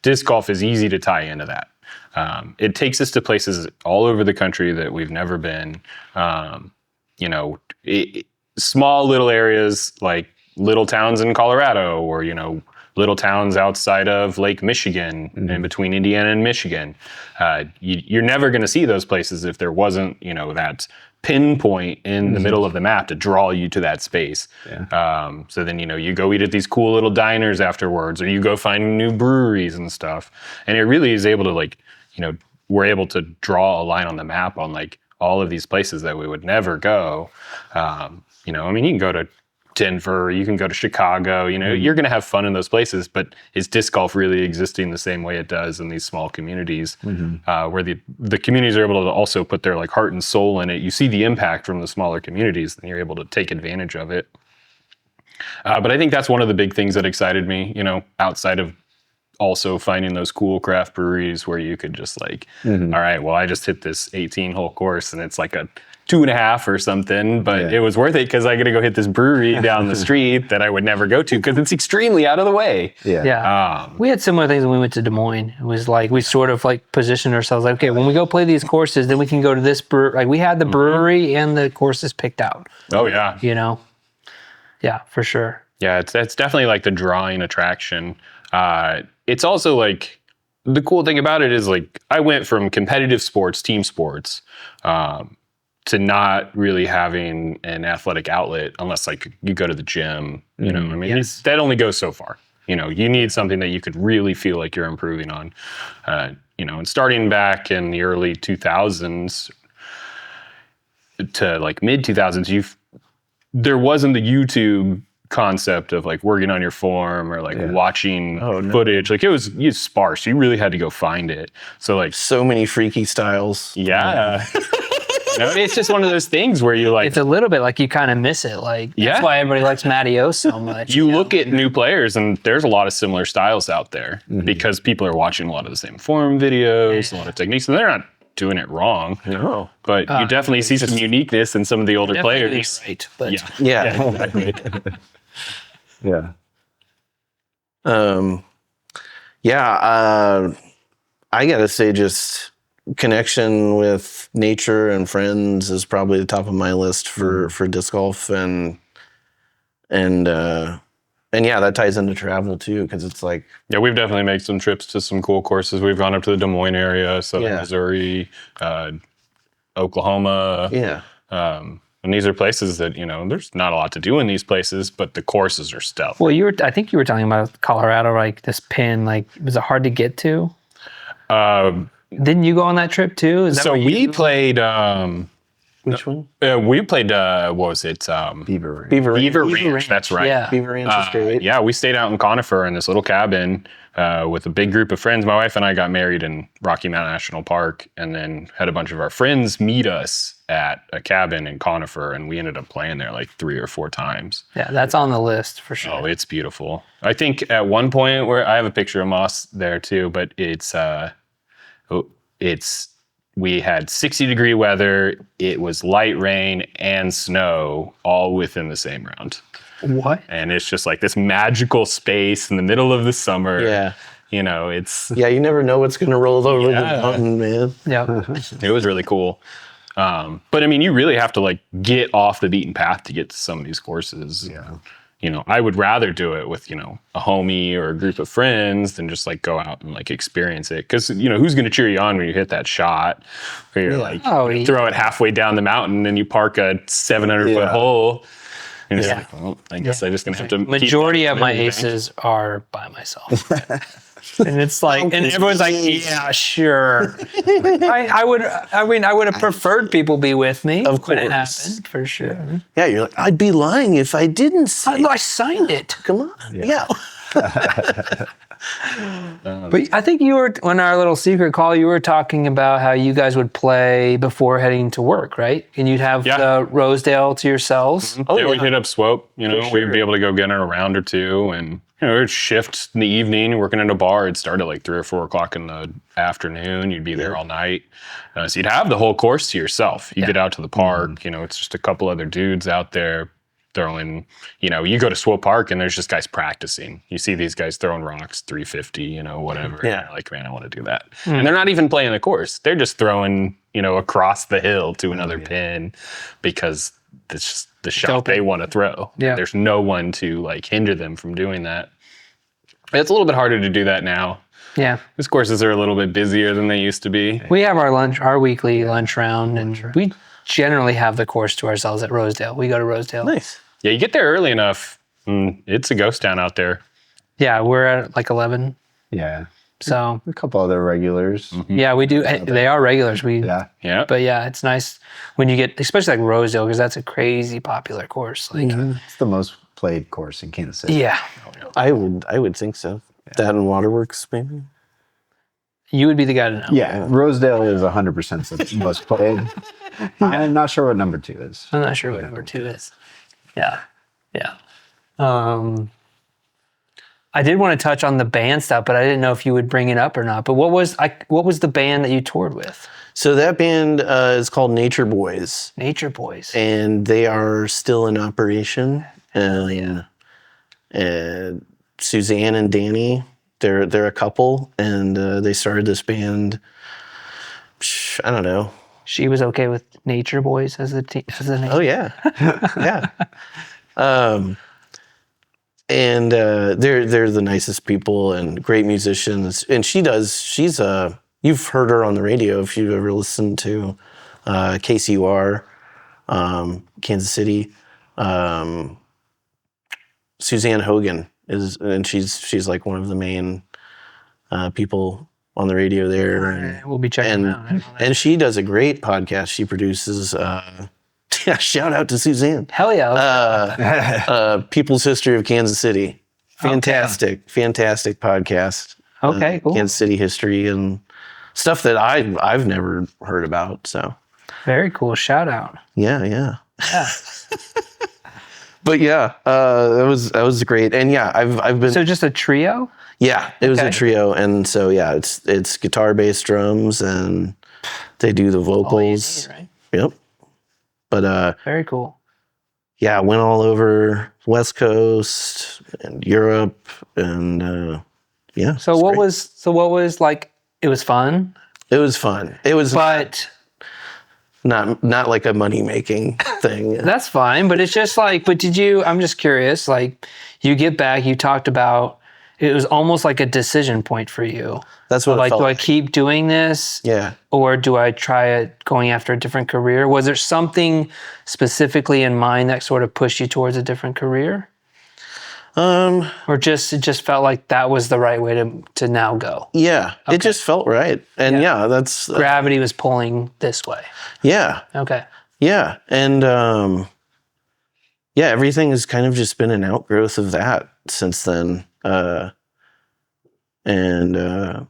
Disc golf is easy to tie into that. It takes us to places all over the country that we've never been. You know, small little areas like little towns in Colorado, or, you know, little towns outside of Lake Michigan and between Indiana and Michigan. You're never going to see those places if there wasn't, you know, that pinpoint in the middle of the map to draw you to that space. So then, you know, you go eat at these cool little diners afterwards, or you go find new breweries and stuff. And it really is able to, like, you know, we're able to draw a line on the map on like all of these places that we would never go. You know, I mean, you can go to Denver, you can go to Chicago, you know, you're going to have fun in those places, but is disc golf really existing the same way it does in these small communities, where the communities are able to also put their like heart and soul in it? You see the impact from the smaller communities, and you're able to take advantage of it. But I think that's one of the big things that excited me, you know, outside of also finding those cool craft breweries where you could just like, all right, well, I just hit this 18-hole course and it's like a 2.5 or something, but it was worth it because I get to go hit this brewery down the street that I would never go to because it's extremely out of the way. We had similar things when we went to Des Moines. It was like we sort of like positioned ourselves like, okay, when we go play these courses, then we can go to this brewery. Like we had the brewery and the courses picked out. Oh yeah, you know, yeah, for sure. Yeah, it's definitely like the drawing attraction. It's also like the cool thing about it is like I went from competitive sports, team sports, to not really having an athletic outlet unless like you go to the gym. You know, I mean, that only goes so far. You know, you need something that you could really feel like you're improving on. You know, and starting back in the early 2000s to like mid 2000s, there wasn't the YouTube concept of like working on your form or like watching footage. Like it was sparse. You really had to go find it. So like so many freaky styles. Yeah. You know, it's just one of those things where you like, it's a little bit like you kind of miss it. Like that's why everybody likes Matty O so much. You look at new players and there's a lot of similar styles out there because people are watching a lot of the same form videos, a lot of techniques, and they're not doing it wrong. No. But you definitely see some uniqueness in some of the older players. Right, but Exactly. I gotta say, just connection with nature and friends is probably the top of my list for disc golf, and yeah, that ties into travel too, because it's like we've definitely made some trips to some cool courses. We've gone up to the Des Moines area, southern Missouri, Oklahoma. And these are places that, you know, there's not a lot to do in these places, but the courses are stellar. Well, I think you were talking about Colorado, like this pin, like was it hard to get to? Didn't you go on that trip too? Is that so we played. which one? We played. What was it? Beaver Ranch. Beaver Ranch. That's right. Yeah. Beaver Ranch is great. Yeah, we stayed out in Conifer in this little cabin with a big group of friends. My wife and I got married in Rocky Mountain National Park, and then had a bunch of our friends meet us at a cabin in Conifer, and we ended up playing there like 3 or 4 times. Yeah, that's on the list for sure. Oh, it's beautiful. I think at one point where I have a picture of Moss there too, but we had 60-degree weather. It was light rain and snow all within the same round. What? And it's just like this magical space in the middle of the summer. Yeah. It's you never know what's going to roll over the mountain, man. Yeah. It was really cool. But I mean, you really have to like get off the beaten path to get to some of these courses. Yeah. I would rather do it with, a homie or a group of friends than just like go out and like experience it. Cause who's going to cheer you on when you hit that shot where you're like, you throw it halfway down the mountain and you park a 700-foot hole. And it's like, well, I guess I'm just going to have to. Majority of my aces are by myself. And it's like, and everyone's like, yeah, sure. I would have preferred people be with me. Of when it course. happened, for sure. Yeah, you're like, I'd be lying if I didn't say. I signed it. Come on. Yeah. But I think you were, on our little secret call, you were talking about how you guys would play before heading to work, right? And you'd have the Rosedale to yourselves. We'd hit up Swope, we'd be able to go get in a round or two and, it'd shift in the evening, working at a bar. It'd start at like 3 or 4 o'clock in the afternoon. You'd be there all night. So you'd have the whole course to yourself. You get out to the park, it's just a couple other dudes out there throwing, you go to Swope Park and there's just guys practicing. You see these guys throwing rocks, 350, whatever. Yeah. And you're like, man, I want to do that. And they're not even playing the course. They're just throwing, across the hill to another pin because it's just the shot they want to throw. Yeah. There's no one to like hinder them from doing that. It's a little bit harder to do that now. Yeah. These courses are a little bit busier than they used to be. We have our weekly lunch round, and we generally have the course to ourselves at Rosedale. We go to Rosedale. Nice. Yeah, you get there early enough. It's a ghost town out there. Yeah, we're at like 11. Yeah. So A couple other regulars. yeah, we do. They are regulars. Yeah. But yeah, it's nice when you get, especially like Rosedale, because that's a crazy popular course. Like, It's the most played course in Kansas City. yeah, I would think so. That and Waterworks, maybe. you would be the guy to know. Yeah, Rosedale is 100% the most played. I'm not sure what number 2 is. I'm not sure what number 2 is. Yeah. I did want to touch on the band stuff, but I didn't know if you would bring it up or not. But what was the band that you toured with? So that band is called Nature Boys. Nature Boys. And they are still in operation. And Suzanne and Danny, they're a couple, and they started this band. I don't know. She was okay with Nature Boys as the name. Oh yeah, yeah. And they're the nicest people and great musicians. And she's you've heard her on the radio if you've ever listened to KCUR, Kansas City. Suzanne Hogan she's like one of the main people on the radio there. We'll be checking them out. And she does a great podcast. She produces shout out to Suzanne. Hell yeah. People's History of Kansas City. Fantastic podcast. Okay, cool. Kansas City history and stuff that I've never heard about. So Very cool. Shout out. yeah. But yeah, that was great. And yeah, I've been. So just a trio? Yeah, it was a Okay. trio, and so yeah, it's guitar, bass, drums, and they do the vocals. Right? Yep. But Very cool. yeah, went all over West Coast and Europe, and yeah. So what was like? It was fun, It was fun. It was but not like a money making thing. that's fine. But it's just like, I'm just curious, like you get back, you talked about, it was almost like a decision point for you. That's what it Like, felt do I like. keep doing this? Yeah. Or do I try it going after a different career? Was there something specifically in mind that sort of pushed you towards a different career? Or it just felt like that was the right way to now go? Yeah. It just felt right. And yeah, that's Gravity was pulling this way. yeah. Okay. Yeah. And yeah, everything has kind of just been an outgrowth of that since then. And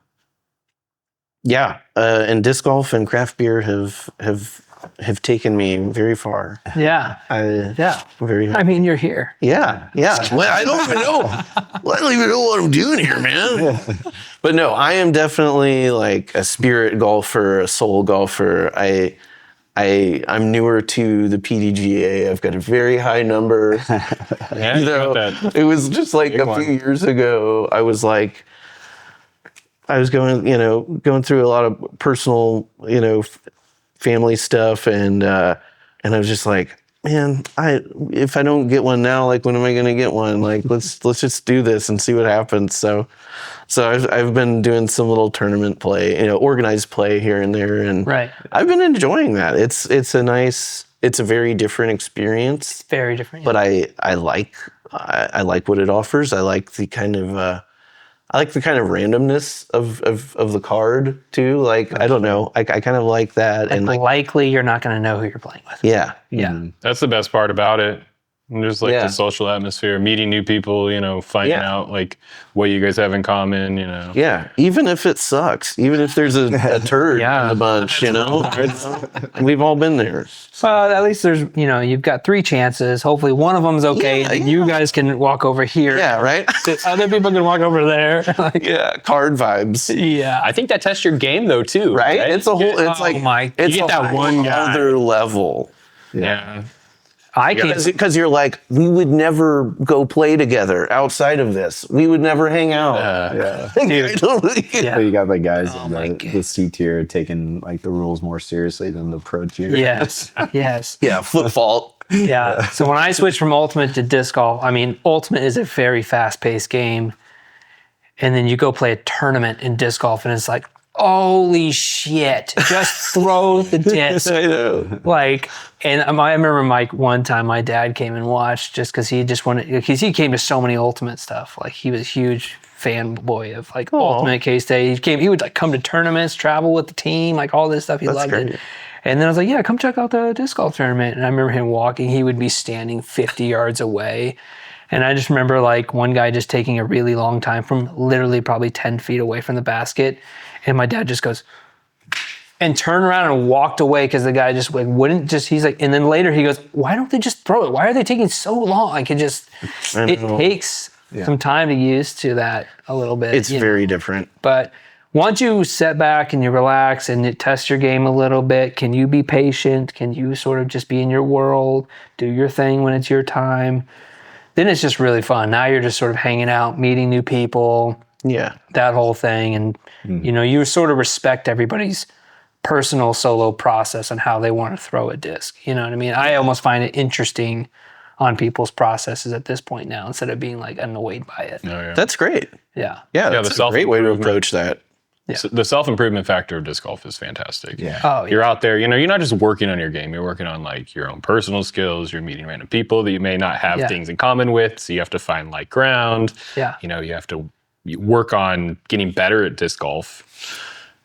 disc golf and craft beer have taken me very far. Yeah. Yeah. Very I mean, you're here. Yeah. Well, I don't even know. I don't even know what I'm doing here, man. But no, I am definitely like a spirit golfer, a soul golfer. I'm newer to the PDGA. I've got a very high number. Yeah, You you know, got that. it was just like Big a one. few years ago. I was like, I was going through a lot of personal, family stuff, and I was just like, man, if I don't get one now, like, when am I going to get one? Like, let's just do this and see what happens. So I've been doing some little tournament play, organized play here and there, and I've been enjoying that. It's a very different experience. It's very different. But I like what it offers. I like the kind of randomness of the card too. Like, I don't know. I kind of like that. And likely you're not going to know who you're playing with. Yeah. Yeah. Mm-hmm. That's the best part about it. And just like the social atmosphere, meeting new people, finding out like what you guys have in common, Yeah. Even if it sucks, even if there's a turd in the bunch, we've all been there. Well, at least there's, you've got 3 chances. Hopefully one of them's okay. And you guys can walk over here. Yeah, right? Other people can walk over there. Card vibes. Yeah. I think that tests your game though too. Right? It's a whole, it's you get that one guy. Other level. Yeah. Because you're like, we would never go play together outside of this. We would never hang out. Dude. So you got like guys in the C tier taking like the rules more seriously than the pro tier. Yes. Yes. Yeah, flip fault. Yeah. So when I switched from Ultimate to disc golf, Ultimate is a very fast-paced game. And then you go play a tournament in disc golf and it's like, holy shit, just throw the disc. I know. And I remember one time my dad came and watched just because because he came to so many Ultimate stuff. Like, he was a huge fanboy of Ultimate K-State. He would come to tournaments, travel with the team, all this stuff. He loved it. And then I was like, yeah, come check out the disc golf tournament. And I remember him walking, he would be standing 50 yards away. And I just remember one guy just taking a really long time from literally probably 10 feet away from the basket. And my dad just goes and turned around and walked away because the guy just wouldn't just, he's like, and then later he goes, why don't they just throw it? Why are they taking so long? It takes some time to use to that a little bit. It's very different. But once you sit back and you relax and you test your game a little bit, can you be patient? Can you sort of just be in your world, do your thing when it's your time? Then it's just really fun. Now you're just sort of hanging out, meeting new people. Yeah. That whole thing. And, you sort of respect everybody's personal solo process and how they want to throw a disc. You know what I mean? I almost find it interesting on people's processes at this point now instead of being annoyed by it. Oh, yeah. That's great. Yeah. Yeah, that's a great way to approach that. Yeah. So the self-improvement factor of disc golf is fantastic. Yeah. Oh, You're out there, you're not just working on your game, you're working on your own personal skills, you're meeting random people that you may not have things in common with, so you have to find like ground. Yeah. You have to work on getting better at disc golf.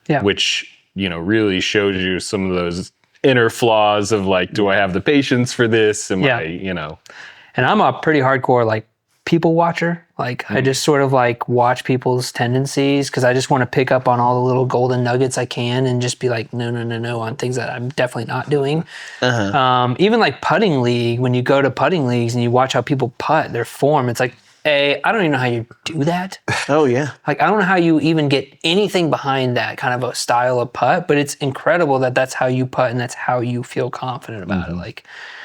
Yeah. Which, really shows you some of those inner flaws of do I have the patience for this? Am I, And I'm a pretty hardcore people watcher. I just sort of watch people's tendencies because I just want to pick up on all the little golden nuggets I can and just be no on things that I'm definitely not doing. Even putting league, when you go to putting leagues and you watch how people putt, their form, it's I don't even know how you do that. Oh, yeah. I don't know how you even get anything behind that kind of a style of putt, but it's incredible that that's how you putt and that's how you feel confident about it.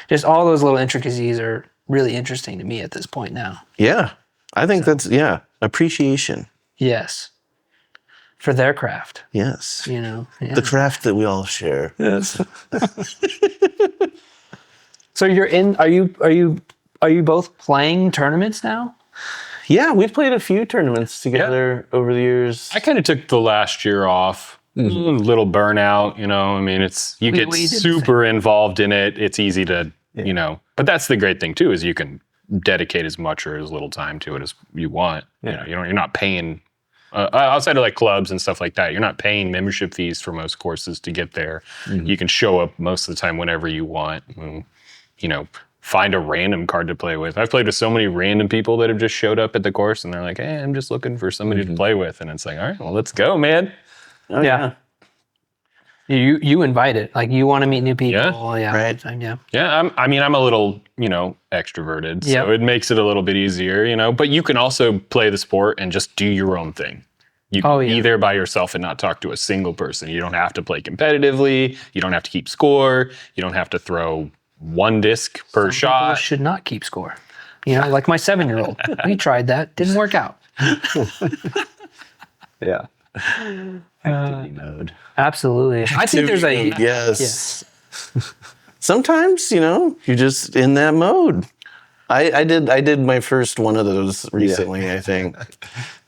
Just all those little intricacies are really interesting to me at this point now. Yeah. I think that's, appreciation. Yes. For their craft. Yes. Yeah. The craft that we all share. Yes. So are you both playing tournaments now? Yeah, we've played a few tournaments together over the years. I kind of took the last year off. A little burnout, you get super involved in it. It's easy to, but that's the great thing too, is you can dedicate as much or as little time to it as you want. Yeah. You're not paying outside of clubs and stuff like that. You're not paying membership fees for most courses to get there. You can show up most of the time whenever you want. And, find a random card to play with. I've played with so many random people that have just showed up at the course and they're like, hey, I'm just looking for somebody to play with. And it's all right, well, let's go, man. Oh, yeah. You invite it. You want to meet new people. Yeah. Right. Yeah, I'm a little, extroverted, so it makes it a little bit easier, but you can also play the sport and just do your own thing. You can be there by yourself and not talk to a single person. You don't have to play competitively. You don't have to keep score. You don't have to throw one disc per shot. People should not keep score. Like my 7-year-old. We tried that. Didn't work out. Yeah. Activity mode. Absolutely. I think there's a yes. Sometimes, you're just in that mode. I did my first one of those recently, I think.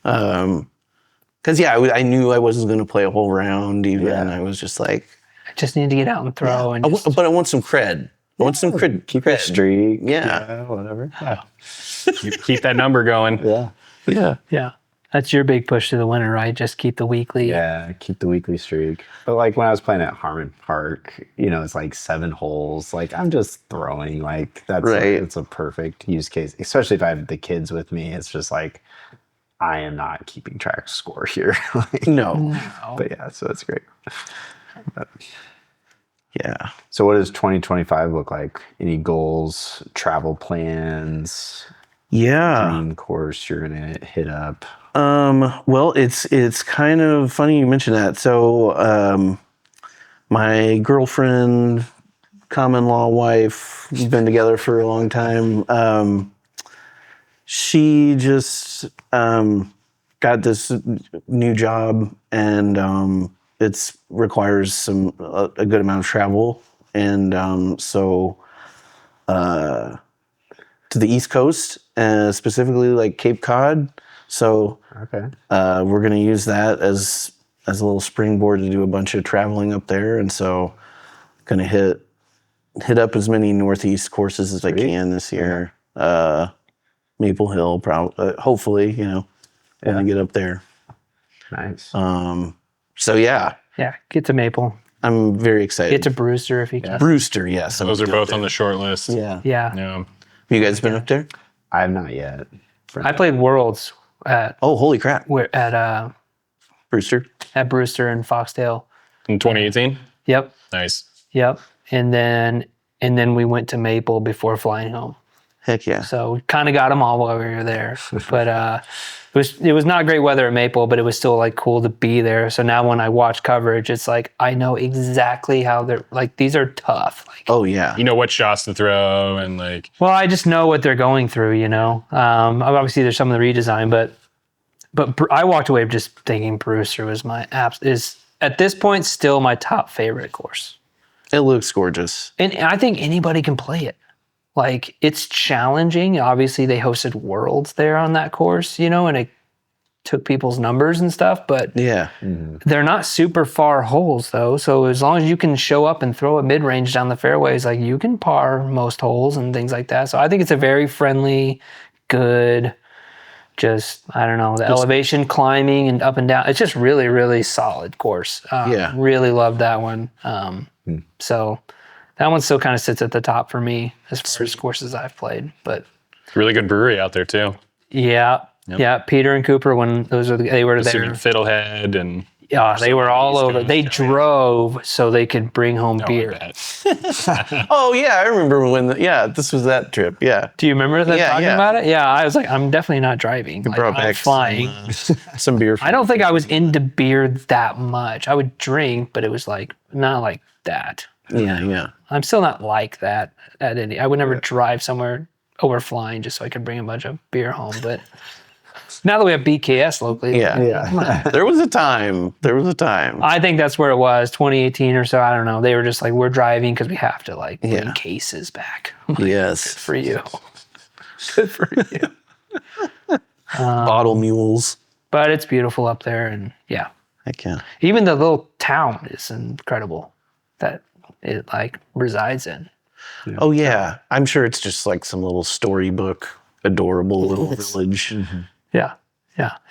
Because I knew I wasn't going to play a whole round even. I was just like, I just need to get out and throw. And but I want some cred. I want some cred. Keep a streak. Yeah. Whatever. Yeah. Keep that number going. Yeah. Yeah. That's your big push to the winter, right? Just keep the weekly. Yeah, keep the weekly streak. But like when I was playing at Harmon Park, it's like 7 holes. Like I'm just throwing. Like it's a perfect use case, especially if I have the kids with me. It's just like I am not keeping track of score here. No. But yeah, so it's great. But, yeah. so what does 2025 look like? Any goals, travel plans? Yeah. Dream course you're gonna hit up? Well, it's kind of funny you mentioned that. So, my girlfriend, common law wife, we've been together for a long time. She just got this new job, and it requires a good amount of travel, and so to the East Coast, specifically like Cape Cod. So we're going to use that as a little springboard to do a bunch of traveling up there. And so going to hit up as many Northeast courses as I can this year. Maple Hill, probably, hopefully, when I get up there. Nice. So yeah. Yeah. Get to Maple. I'm very excited. Get to Brewster if you can. Brewster, yes. Those are both on the short list. Yeah. Yeah. You guys been up there? I have not yet. I played Worlds at holy crap. Brewster Brewster. and Foxdale. In 2018? Yep. Nice. Yep. And then we went to Maple before flying home. Heck yeah. So we kind of got them all while we were there. But it was not great weather at Maple, but it was still like cool to be there. So now when I watch coverage, it's like I know exactly how they're like. These are tough. Like, oh yeah. You know what shots to throw and like. Well, I just know what they're going through. Obviously there's some of the redesign, but I walked away just thinking Brewster was is at this point still my top favorite course. It looks gorgeous. And I think anybody can play it. Like, it's challenging. Obviously, they hosted Worlds there on that course, and it took people's numbers and stuff. But yeah, they're not super far holes, though. So as long as you can show up and throw a mid-range down the fairways, like, you can par most holes and things like that. So I think it's a very friendly, good, I don't know, the elevation climbing and up and down. It's just really, really solid course. Really love that one. So that one still kind of sits at the top for me as far as courses I've played. But really good brewery out there too. Yeah. Yep. Yeah. Peter and Cooper, when they were there. Fiddlehead and they were all over. They drove so they could bring home beer. Oh yeah, I remember when. This was that trip. Yeah. Do you remember that talking about it? Yeah, I was like, I'm definitely not driving. Like, brought back I'm flying. Some beer. I don't think I was into beer that much. I would drink, but it was like not like that. Yeah. I'm still not like that at any. I would never drive somewhere over flying just so I could bring a bunch of beer home. But now that we have BKS locally, there was a time. I think that's where it was, 2018 or so. I don't know. They were just like, we're driving because we have to bring cases back. Yes, good for you. Good for you. Bottle mules. But it's beautiful up there, and heck yeah. Even the little town is incredible that it resides in. Oh yeah, I'm sure it's just like some little storybook, adorable little village. Mm-hmm. Yeah,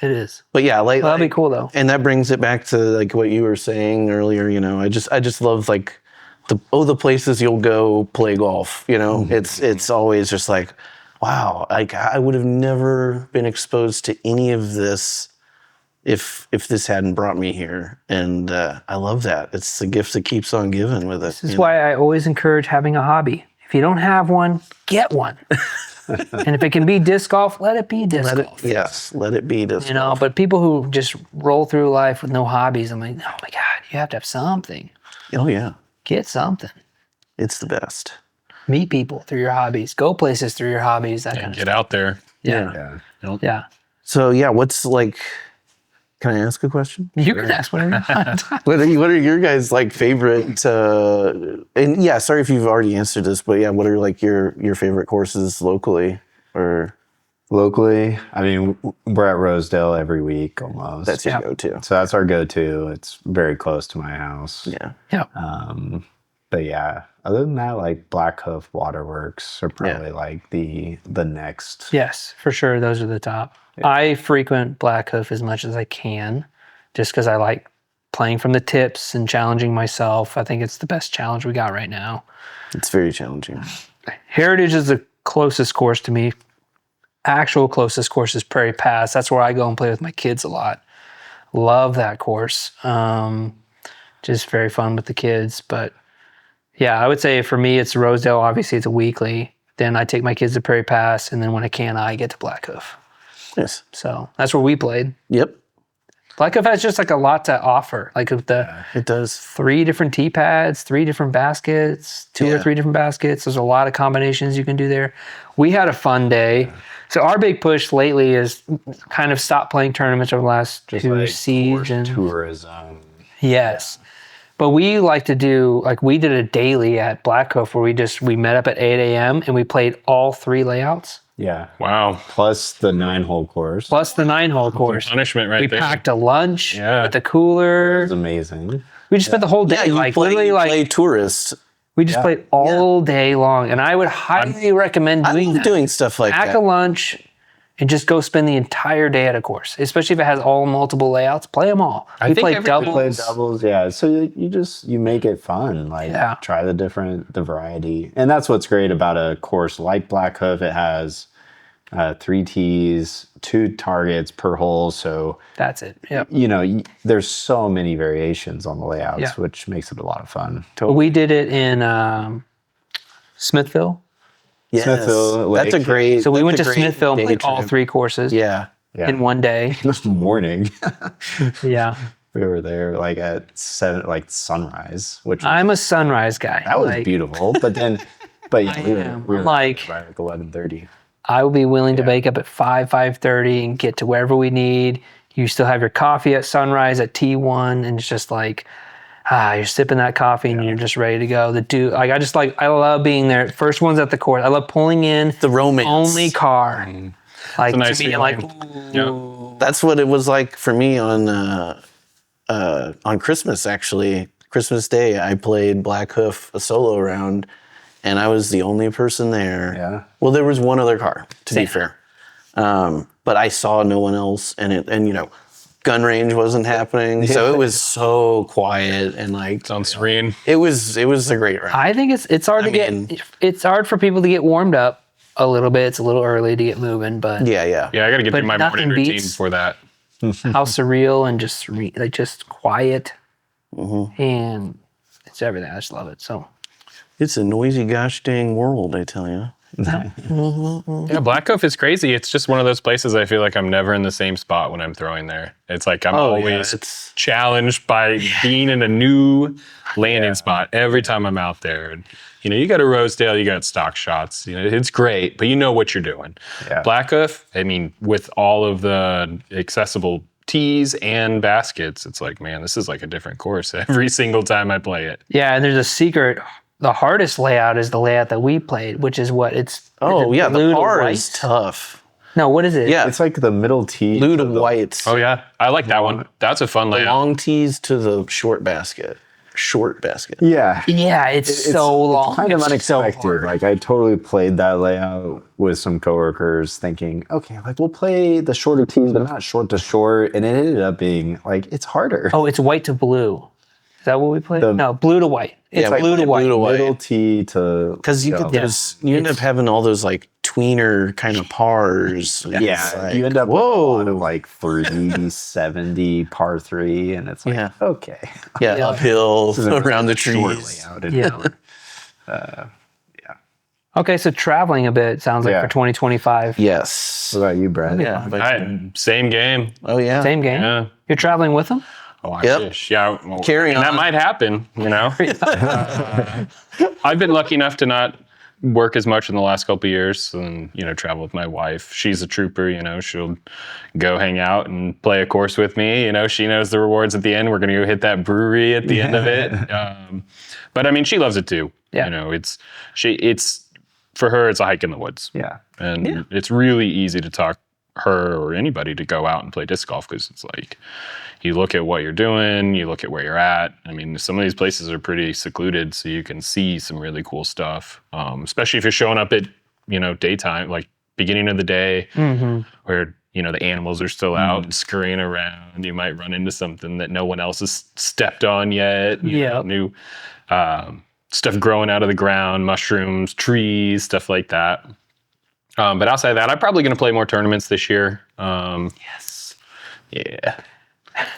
it is. But yeah, that'd be cool though. And that brings it back to what you were saying earlier. I just love the places you'll go play golf. It's always just like, wow, I would have never been exposed to any of this if this hadn't brought me here. And I love that. It's the gift that keeps on giving with it. This is why I always encourage having a hobby. If you don't have one, get one. And if it can be disc golf, let it be disc golf. Yes, let it be disc golf. But people who just roll through life with no hobbies, I'm like, oh my God, you have to have something. Oh yeah. Get something. It's the best. Meet people through your hobbies. Go places through your hobbies. That kind of stuff. Get out there. Yeah. So what's Can I ask a question? You can ask whatever you want. What are your guys like favorite? And yeah, sorry if you've already answered this, but yeah, what are like your favorite courses locally or? Locally, I mean, we're at Rosedale every week almost. That's your go-to. So that's our go-to. It's very close to my house. Yeah. Yeah. But yeah, other than that, like Black Hoof Waterworks are probably like the next. Yes, for sure. Those are the top. Yeah. I frequent Black Hoof as much as I can, just because I like playing from the tips and challenging myself. I think it's the best challenge we got right now. It's very challenging. Heritage is the closest course to me. Actual closest course is Prairie Pass. That's where I go and play with my kids a lot. Love that course. Just very fun with the kids. But yeah, I would say for me, it's Rosedale. Obviously, it's a weekly. Then I take my kids to Prairie Pass, and then when I can, I get to Black Hoof. Yes. So that's where we played. Yep. Black Hoof has just like a lot to offer. Like it does 3 different tee pads, 3 different baskets, 2 or 3 different baskets. There's a lot of combinations you can do there. We had a fun day. So our big push lately is kind of stop playing tournaments over the last just 2 like seasons. Tourism. Yes. But we like to do, like we did a daily at Black Hoof where we met up at 8 a.m. and we played all 3 layouts. Yeah. Wow. Plus the 9-hole course. Punishment right we there. We packed a lunch with the cooler. It was amazing. We just spent the whole day play tourists. We just played all day long, and I would highly recommend doing that. Doing stuff like Pack that. a lunch and just go spend the entire day at a course, especially if it has all multiple layouts. Play them all. We played doubles. Yeah. So you make it fun. Like try the variety, and that's what's great about a course like Black Hoof. It has 3 tees, 2 targets per hole. So that's it. Yeah. There's so many variations on the layouts, which makes it a lot of fun. We did it in Smithville. Yes. Smithville. That's a great. So we went to Smithville and played all 3 courses. Yeah. In one day. This morning. Yeah. We were there like at 7, like sunrise. I'm a sunrise guy. That was beautiful. But yeah, we were like right at 11:30. I would be willing to wake up at 5:30 and get to wherever we need. You still have your coffee at sunrise at T1, and it's just like, you're sipping that coffee and you're just ready to go. I love being there. First one's at the course. I love pulling in the romance. Only car. Like a nice to me, feeling. That's what it was like for me on Christmas. Actually, Christmas Day, I played Black Hoof a solo round. And I was the only person there. Yeah. Well, there was one other car, to be fair. But I saw no one else, and gun range wasn't happening, so it was so quiet and like sounds serene. It was a great round. I think it's hard it's hard for people to get warmed up a little bit. It's a little early to get moving, but yeah. I got to get through my morning routine for that. How surreal and just quiet, and it's everything. I just love it so. It's a noisy gosh dang world, I tell you. Yeah, Black Hoof is crazy. It's just one of those places I feel like I'm never in the same spot when I'm throwing there. It's like I'm always challenged by being in a new landing spot every time I'm out there. And, you got a Rosedale, you got stock shots. It's great, but you know what you're doing. Yeah. Black Hoof, I mean, with all of the accessible tees and baskets, it's like, man, this is like a different course every single time I play it. Yeah, and there's a secret. The hardest layout is the layout that we played, which is what it's. The par is tough. No, what is it? Yeah, it's like the middle tee. Blue to white. Oh yeah, I like that one. That's a fun layout. Long tees to the short basket. Yeah. Yeah, it's so long. It's kind of unexpected. So like I totally played that layout with some coworkers thinking, okay, like we'll play the shorter tees, but not short to short. And it ended up being like, it's harder. Oh, it's white to blue. Is that what we played? No, blue to white. It's blue to white. Middle tee to... Because you end up having all those like tweener kind of pars. Yeah, you end up with a lot of like 370 par 3, and it's like, okay. Yeah, uphill around the trees. Okay, so traveling a bit sounds like for 2025. Yes. What about you, Brad? Yeah, same game. Oh yeah, same game. Yeah. You're traveling with them? Oh, I wish. Yeah, carry on. That might happen. I've been lucky enough to not work as much in the last couple of years and, travel with my wife. She's a trooper, she'll go hang out and play a course with me. She knows the rewards at the end. We're going to go hit that brewery at the end of it. But I mean, she loves it too. Yeah. It's for her, it's a hike in the woods. Yeah. And it's really easy to talk her or anybody to go out and play disc golf because it's like, you look at what you're doing, you look at where you're at. I mean, some of these places are pretty secluded, so you can see some really cool stuff. Especially if you're showing up at, daytime, like beginning of the day, where, the animals are still out and scurrying around. You might run into something that no one else has stepped on yet. New stuff growing out of the ground, mushrooms, trees, stuff like that. But outside of that, I'm probably going to play more tournaments this year. Yes. Yeah.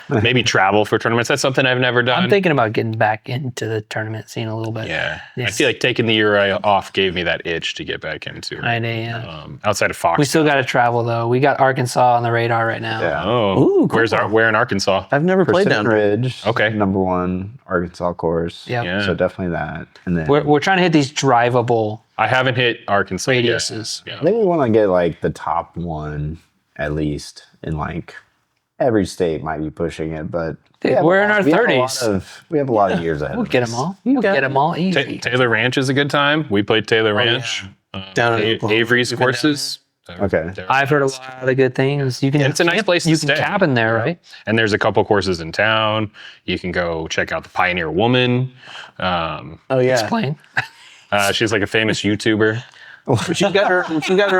Maybe travel for tournaments. That's something I've never done. I'm thinking about getting back into the tournament scene a little bit. Yeah. Yes. I feel like taking the year off gave me that itch to get back into it. I do, yeah. Outside of Fox. We still got to travel, though. We got Arkansas on the radar right now. Yeah. Oh. Ooh, cool. Where in Arkansas? I've never played Percent down. Ridge. Okay. Number 1 Arkansas course. Yep. Yeah. So definitely that. And then We're trying to hit these drivable I haven't hit Arkansas yet. radiuses. Yeah. I think we want to get like the top one at least in like every state might be pushing it, but Dude, we're in our 30s. We have a lot of years ahead. We'll of get us. them all. We'll get them all easy. Taylor Ranch is a good time. We played Taylor Ranch. Down in Oklahoma. Avery's We've been down courses. Okay. I've heard a lot of good things. You can. And it's a nice place to You stay. can cabin there, right? And there's a couple courses in town. You can go check out the Pioneer Woman. Oh yeah. Explain. She's like a famous YouTuber. She got her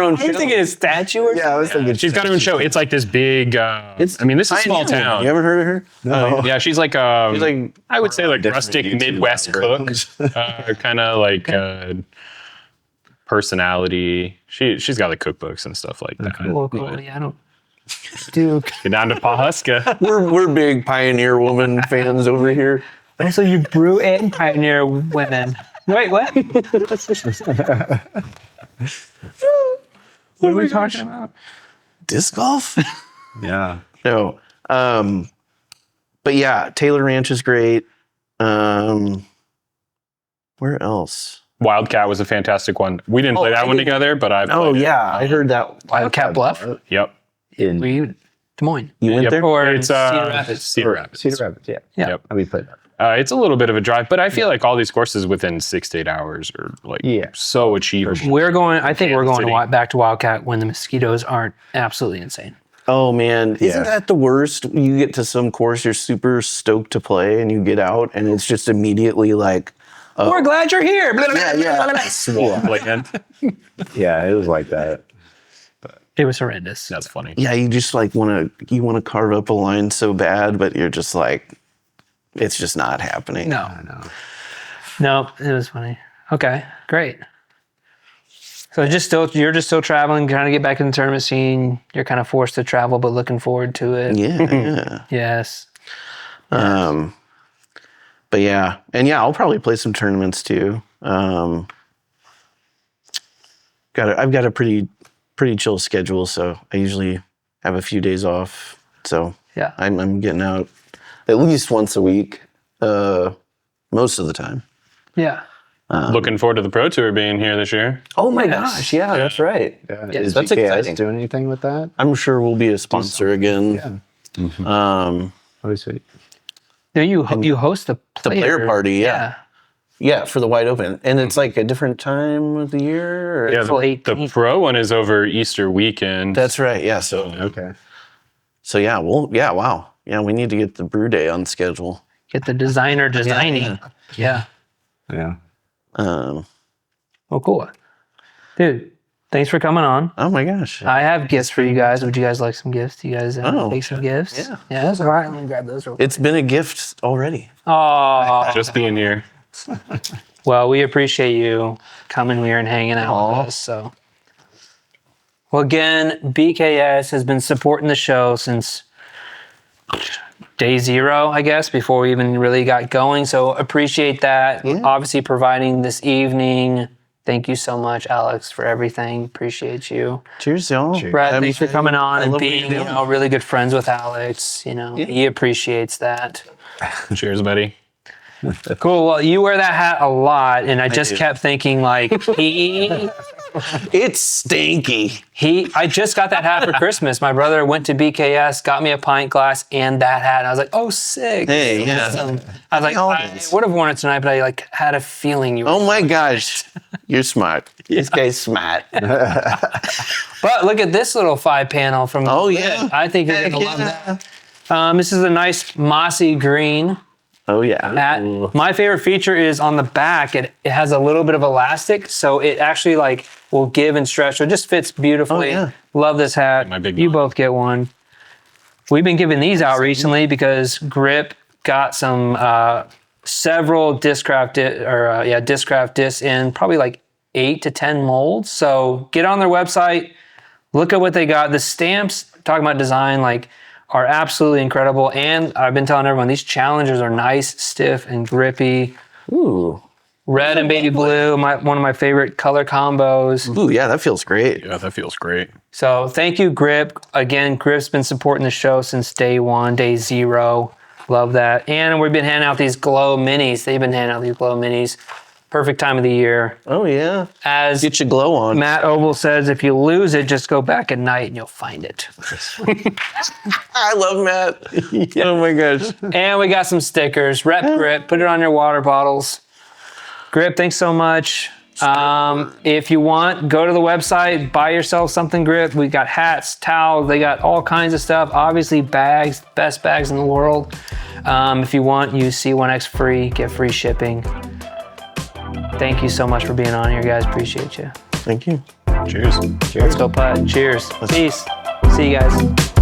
own show. a statue or Yeah, I was thinking She's got her own show. It's like this big. This is a small Pioneer. town. You ever heard of her? No. Yeah, she's like like I would say like different rustic YouTube Midwest cook, algorithms. kind of like personality. She's got like cookbooks and stuff like that. Local, yeah, I don't. Dude. Get down to Pawhuska. We're big Pioneer Woman fans over here. Also, you brew and pioneer women. Wait, what? What are we talking about? Disc golf? Yeah. No. But yeah, Taylor Ranch is great. Where else? Wildcat was a fantastic one. We didn't play that one together, but I. Oh yeah, I heard that. Wildcat Bluff? Yep. In We, Des Moines. You went there? Or It's Cedar Rapids. Cedar Rapids. Cedar Rapids, yeah. Yeah. Yep. We played that. It's a little bit of a drive, but I feel like all these courses within 6 to 8 hours are like so achievable. I think we're going City. back to Wildcat when the mosquitoes aren't absolutely insane. Oh man, isn't Yeah. that the worst? You get to some course, you're super stoked to play, and you get out, and it's just immediately like, We're glad you're here. Land. Yeah, it was like that. It was horrendous. That's funny. yeah, you just like want to carve up a line so bad, but you're just like, it's just not happening. No. No, it was funny. Okay, great. So you're just still traveling, trying to get back in the tournament scene. You're kind of forced to travel, but looking forward to it. Yeah. Yes. But yeah, and yeah, I'll probably play some tournaments too. I've got a pretty chill schedule, so I usually have a few days off. So Yeah. I'm getting out at least once a week, most of the time. Yeah. Looking forward to the Pro Tour being here this year. Oh my gosh, yeah, that's right. Yeah. Yes, Is that's BKS exciting. doing anything with that? I'm sure we'll be a sponsor again. Yeah. Oh, sweet. No, you host the player party, yeah. Yeah, for the wide open. And it's like a different time of the year? Or? Yeah, April the 18th. Pro one is over Easter weekend. That's right, yeah. So Okay. yeah, wow. Yeah, we need to get the brew day on schedule. Get the designer designing. Yeah. Yeah. Um, Oh, cool. Dude, thanks for coming on. oh my gosh. I have gifts for you guys. Would you guys like some gifts? Do you guys Oh, take some gifts? yeah. Yeah, that's all right. Let me grab those real quick. It's been a gift already. Oh, Just being here. well, we appreciate you coming here and hanging out with us. So, well, again, BKS has been supporting the show since day zero, I guess, before we even really got going. So appreciate that. Yeah. Obviously, providing this evening. Thank you so much, Alex, for everything. Appreciate you. Cheers, y'all. Brad, thanks for coming on and love what you're being, doing. really good friends with Alex. He appreciates that. Cheers, buddy. Cool. Well, you wear that hat a lot, and I just kept thinking like It's stinky. I just got that hat for Christmas. My brother went to BKS, got me a pint glass and that hat. And I was like, oh, sick. Hey, yeah. Awesome. I was like, I would have worn it tonight, but I like had a feeling you were. Oh my gosh. You're smart. This guy's smart. But look at this little 5-panel from yeah. I think you're going to love that. This is a nice mossy green. Oh yeah. Hat. My favorite feature is on the back. It has a little bit of elastic, so it actually like will give and stretch. So it just fits beautifully. Oh, yeah. Love this hat. You both get one. We've been giving these out recently because Grip got some several Discraft discs in probably like 8 to 10 molds. So get on their website, look at what they got. The stamps, talking about design, like are absolutely incredible. And I've been telling everyone, these challengers are nice, stiff, and grippy. Ooh. Red and baby blue, one of my favorite color combos. Ooh, yeah, that feels great. Yeah, that feels great. So thank you, Grip. Again, Grip's been supporting the show since day 1, day 0. Love that. And we've been handing out these glow minis. They've been handing out these glow minis. Perfect time of the year. Oh, yeah. As get your glow on. Matt Oval says, if you lose it, just go back at night and you'll find it. I love Matt. Yeah. Oh, my gosh. And we got some stickers. Rep Grip. Put it on your water bottles. Grip, thanks so much. If you want, go to the website, buy yourself something, Grip. We got hats, towels. They got all kinds of stuff. Obviously, bags, best bags in the world. If you want, use C1X free. Get free shipping. Thank you so much for being on here, guys. Appreciate you. Thank you. Cheers. Let's go putt. Cheers. Peace. See you guys.